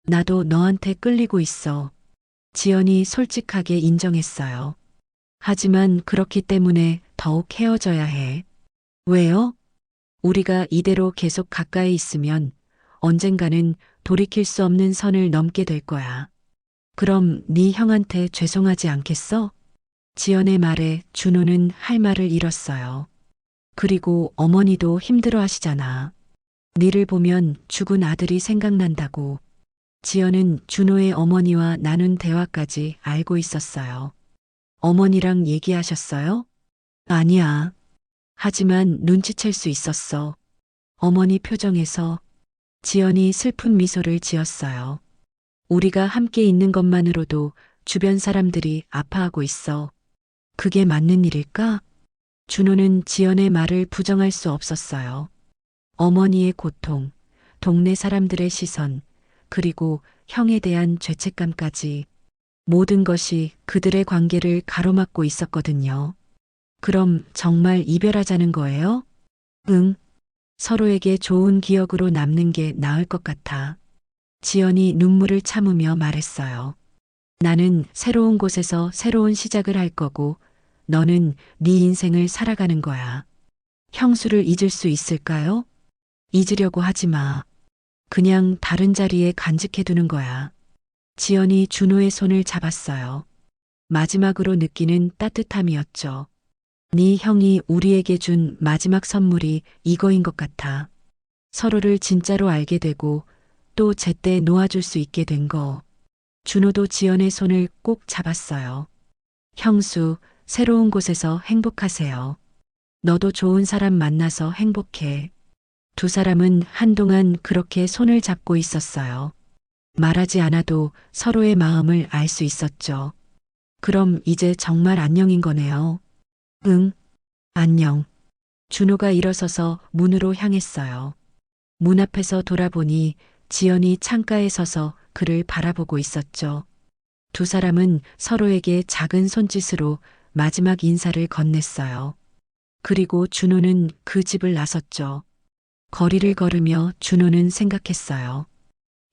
C: 나도 너한테 끌리고 있어. 지연이 솔직하게 인정했어요. 하지만 그렇기 때문에 더욱 헤어져야 해. 왜요? 우리가 이대로 계속 가까이 있으면 언젠가는 돌이킬 수 없는 선을 넘게 될 거야. 그럼 네 형한테 죄송하지 않겠어? 지연의 말에 준호는 할 말을 잃었어요. 그리고 어머니도 힘들어 하시잖아. 니를 보면 죽은 아들이 생각난다고. 지연은 준호의 어머니와 나눈 대화까지 알고 있었어요. 어머니랑 얘기하셨어요? 아니야. 하지만 눈치챌 수 있었어. 어머니 표정에서. 지연이 슬픈 미소를 지었어요. 우리가 함께 있는 것만으로도 주변 사람들이 아파하고 있어. 그게 맞는 일일까? 준호는 지연의 말을 부정할 수 없었어요. 어머니의 고통, 동네 사람들의 시선, 그리고 형에 대한 죄책감까지 모든 것이 그들의 관계를 가로막고 있었거든요. 그럼 정말 이별하자는 거예요? 응. 서로에게 좋은 기억으로 남는 게 나을 것 같아. 지연이 눈물을 참으며 말했어요. 나는 새로운 곳에서 새로운 시작을 할 거고 너는 네 인생을 살아가는 거야. 형수를 잊을 수 있을까요? 잊으려고 하지 마. 그냥 다른 자리에 간직해두는 거야. 지연이 준호의 손을 잡았어요. 마지막으로 느끼는 따뜻함이었죠. 네 형이 우리에게 준 마지막 선물이 이거인 것 같아. 서로를 진짜로 알게 되고 또 제때 놓아줄 수 있게 된 거. 준호도 지연의 손을 꼭 잡았어요. 형수, 새로운 곳에서 행복하세요. 너도 좋은 사람 만나서 행복해. 두 사람은 한동안 그렇게 손을 잡고 있었어요. 말하지 않아도 서로의 마음을 알 수 있었죠. 그럼 이제 정말 안녕인 거네요. 응, 안녕. 준호가 일어서서 문으로 향했어요. 문 앞에서 돌아보니 지연이 창가에 서서 그를 바라보고 있었죠. 두 사람은 서로에게 작은 손짓으로 마지막 인사를 건넸어요. 그리고 준호는 그 집을 나섰죠. 거리를 걸으며 준호는 생각했어요.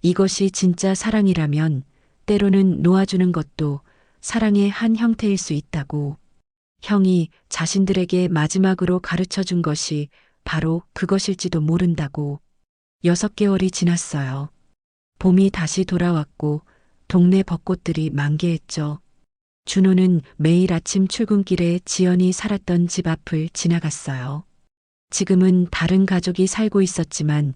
C: 이것이 진짜 사랑이라면 때로는 놓아주는 것도 사랑의 한 형태일 수 있다고. 형이 자신들에게 마지막으로 가르쳐 준 것이 바로 그것일지도 모른다고. 6개월이 지났어요. 봄이 다시 돌아왔고 동네 벚꽃들이 만개했죠. 준호는 매일 아침 출근길에 지연이 살았던 집 앞을 지나갔어요. 지금은 다른 가족이 살고 있었지만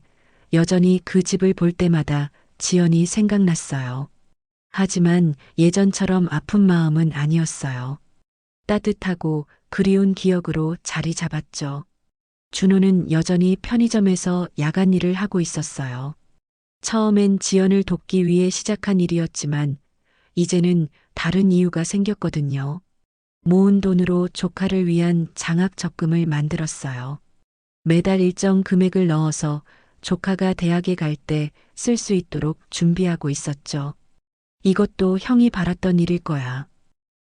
C: 여전히 그 집을 볼 때마다 지연이 생각났어요. 하지만 예전처럼 아픈 마음은 아니었어요. 따뜻하고 그리운 기억으로 자리 잡았죠. 준호는 여전히 편의점에서 야간 일을 하고 있었어요. 처음엔 지연을 돕기 위해 시작한 일이었지만 이제는 다른 이유가 생겼거든요. 모은 돈으로 조카를 위한 장학 적금을 만들었어요. 매달 일정 금액을 넣어서 조카가 대학에 갈 때 쓸 수 있도록 준비하고 있었죠. 이것도 형이 바랐던 일일 거야.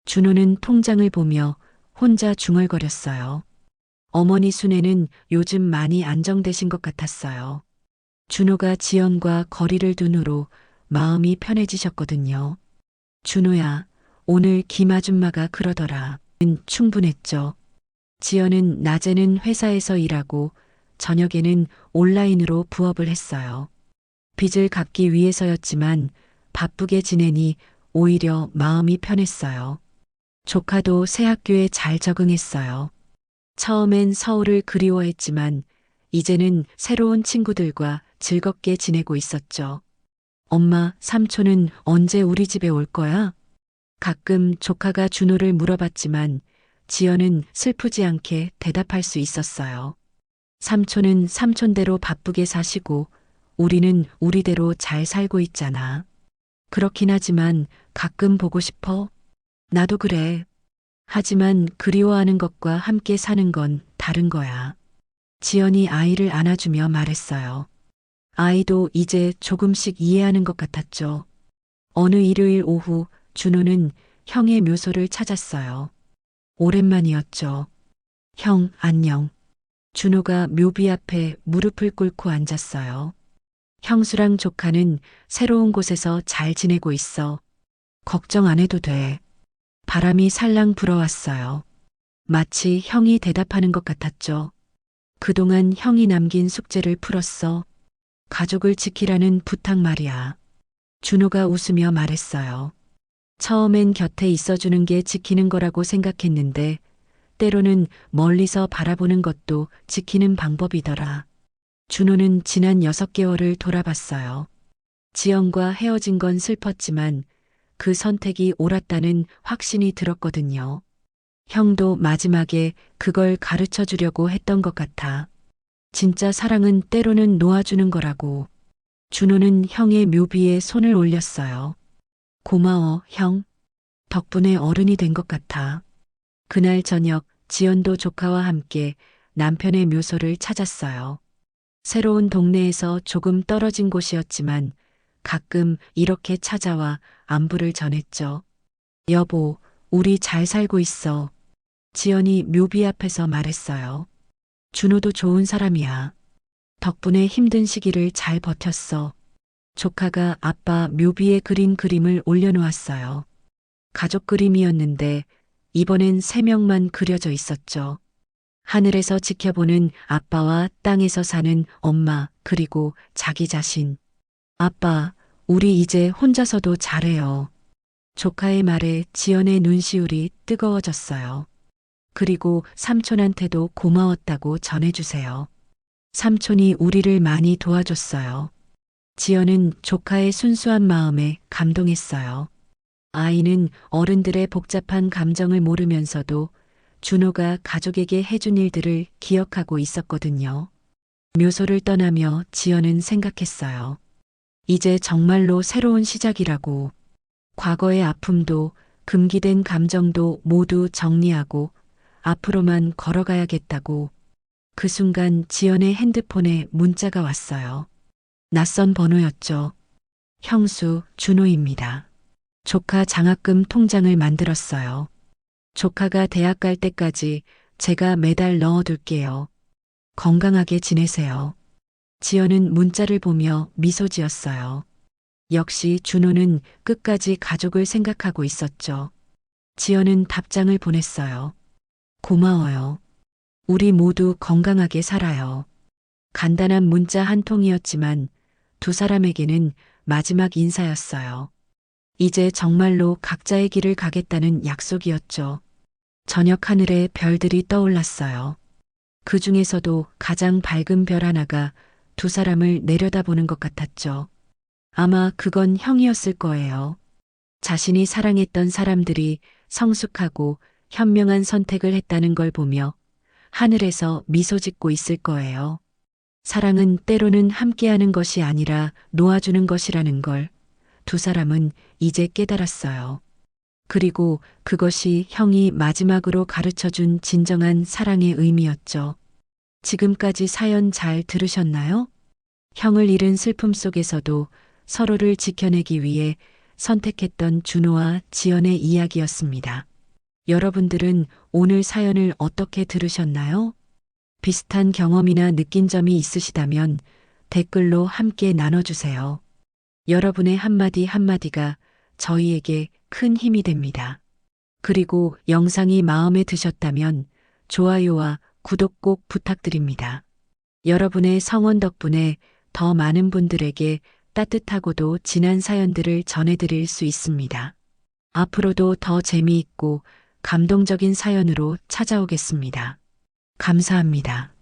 C: 준호는 통장을 보며 혼자 중얼거렸어요. 어머니 순애는 요즘 많이 안정되신 것 같았어요. 준호가 지연과 거리를 둔 후로 마음이 편해지셨거든요. 준호야, 오늘 김 아줌마가 그러더라. 는 충분했죠. 지연은 낮에는 회사에서 일하고 저녁에는 온라인으로 부업을 했어요. 빚을 갚기 위해서였지만 바쁘게 지내니 오히려 마음이 편했어요. 조카도 새 학교에 잘 적응했어요. 처음엔 서울을 그리워했지만 이제는 새로운 친구들과 즐겁게 지내고 있었죠. 엄마, 삼촌은 언제 우리 집에 올 거야? 가끔 조카가 준호를 물어봤지만 지연은 슬프지 않게 대답할 수 있었어요. 삼촌은 삼촌대로 바쁘게 사시고 우리는 우리대로 잘 살고 있잖아. 그렇긴 하지만 가끔 보고 싶어. 나도 그래. 하지만 그리워하는 것과 함께 사는 건 다른 거야. 지연이 아이를 안아주며 말했어요. 아이도 이제 조금씩 이해하는 것 같았죠. 어느 일요일 오후 준호는 형의 묘소를 찾았어요. 오랜만이었죠. 형, 안녕. 준호가 묘비 앞에 무릎을 꿇고 앉았어요. 형수랑 조카는 새로운 곳에서 잘 지내고 있어. 걱정 안 해도 돼. 바람이 살랑 불어왔어요. 마치 형이 대답하는 것 같았죠. 그동안 형이 남긴 숙제를 풀었어. 가족을 지키라는 부탁 말이야. 준호가 웃으며 말했어요. 처음엔 곁에 있어주는 게 지키는 거라고 생각했는데 때로는 멀리서 바라보는 것도 지키는 방법이더라. 준호는 지난 6개월을 돌아봤어요. 지연과 헤어진 건 슬펐지만 그 선택이 옳았다는 확신이 들었거든요. 형도 마지막에 그걸 가르쳐 주려고 했던 것 같아. 진짜 사랑은 때로는 놓아주는 거라고. 준호는 형의 묘비에 손을 올렸어요. 고마워, 형. 덕분에 어른이 된 것 같아. 그날 저녁 지연도 조카와 함께 남편의 묘소를 찾았어요. 새로운 동네에서 조금 떨어진 곳이었지만 가끔 이렇게 찾아와 안부를 전했죠. 여보, 우리 잘 살고 있어. 지연이 묘비 앞에서 말했어요. 준호도 좋은 사람이야. 덕분에 힘든 시기를 잘 버텼어. 조카가 아빠 묘비에 그린 그림을 올려놓았어요. 가족 그림이었는데 이번엔 3명만 그려져 있었죠. 하늘에서 지켜보는 아빠와 땅에서 사는 엄마, 그리고 자기 자신. 아빠, 우리 이제 혼자서도 잘해요. 조카의 말에 지연의 눈시울이 뜨거워졌어요. 그리고 삼촌한테도 고마웠다고 전해주세요. 삼촌이 우리를 많이 도와줬어요. 지연은 조카의 순수한 마음에 감동했어요. 아이는 어른들의 복잡한 감정을 모르면서도 준호가 가족에게 해준 일들을 기억하고 있었거든요. 묘소를 떠나며 지연은 생각했어요. 이제 정말로 새로운 시작이라고. 과거의 아픔도 금기된 감정도 모두 정리하고 앞으로만 걸어가야겠다고. 그 순간 지연의 핸드폰에 문자가 왔어요. 낯선 번호였죠. 형수, 준호입니다. 조카 장학금 통장을 만들었어요. 조카가 대학 갈 때까지 제가 매달 넣어둘게요. 건강하게 지내세요. 지연은 문자를 보며 미소 지었어요. 역시 준호는 끝까지 가족을 생각하고 있었죠. 지연은 답장을 보냈어요. 고마워요. 우리 모두 건강하게 살아요. 간단한 문자 한 통이었지만 두 사람에게는 마지막 인사였어요. 이제 정말로 각자의 길을 가겠다는 약속이었죠. 저녁 하늘에 별들이 떠올랐어요. 그 중에서도 가장 밝은 별 하나가 두 사람을 내려다보는 것 같았죠. 아마 그건 형이었을 거예요. 자신이 사랑했던 사람들이 성숙하고 현명한 선택을 했다는 걸 보며 하늘에서 미소 짓고 있을 거예요. 사랑은 때로는 함께하는 것이 아니라 놓아주는 것이라는 걸 두 사람은 이제 깨달았어요. 그리고 그것이 형이 마지막으로 가르쳐 준 진정한 사랑의 의미였죠. 지금까지 사연 잘 들으셨나요? 형을 잃은 슬픔 속에서도 서로를 지켜내기 위해 선택했던 준호와 지연의 이야기였습니다. 여러분들은 오늘 사연을 어떻게 들으셨나요? 비슷한 경험이나 느낀 점이 있으시다면 댓글로 함께 나눠주세요. 여러분의 한마디 한마디가 저희에게 큰 힘이 됩니다. 그리고 영상이 마음에 드셨다면 좋아요와 구독 꼭 부탁드립니다. 여러분의 성원 덕분에 더 많은 분들에게 따뜻하고도 진한 사연들을 전해드릴 수 있습니다. 앞으로도 더 재미있고 감동적인 사연으로 찾아오겠습니다. 감사합니다.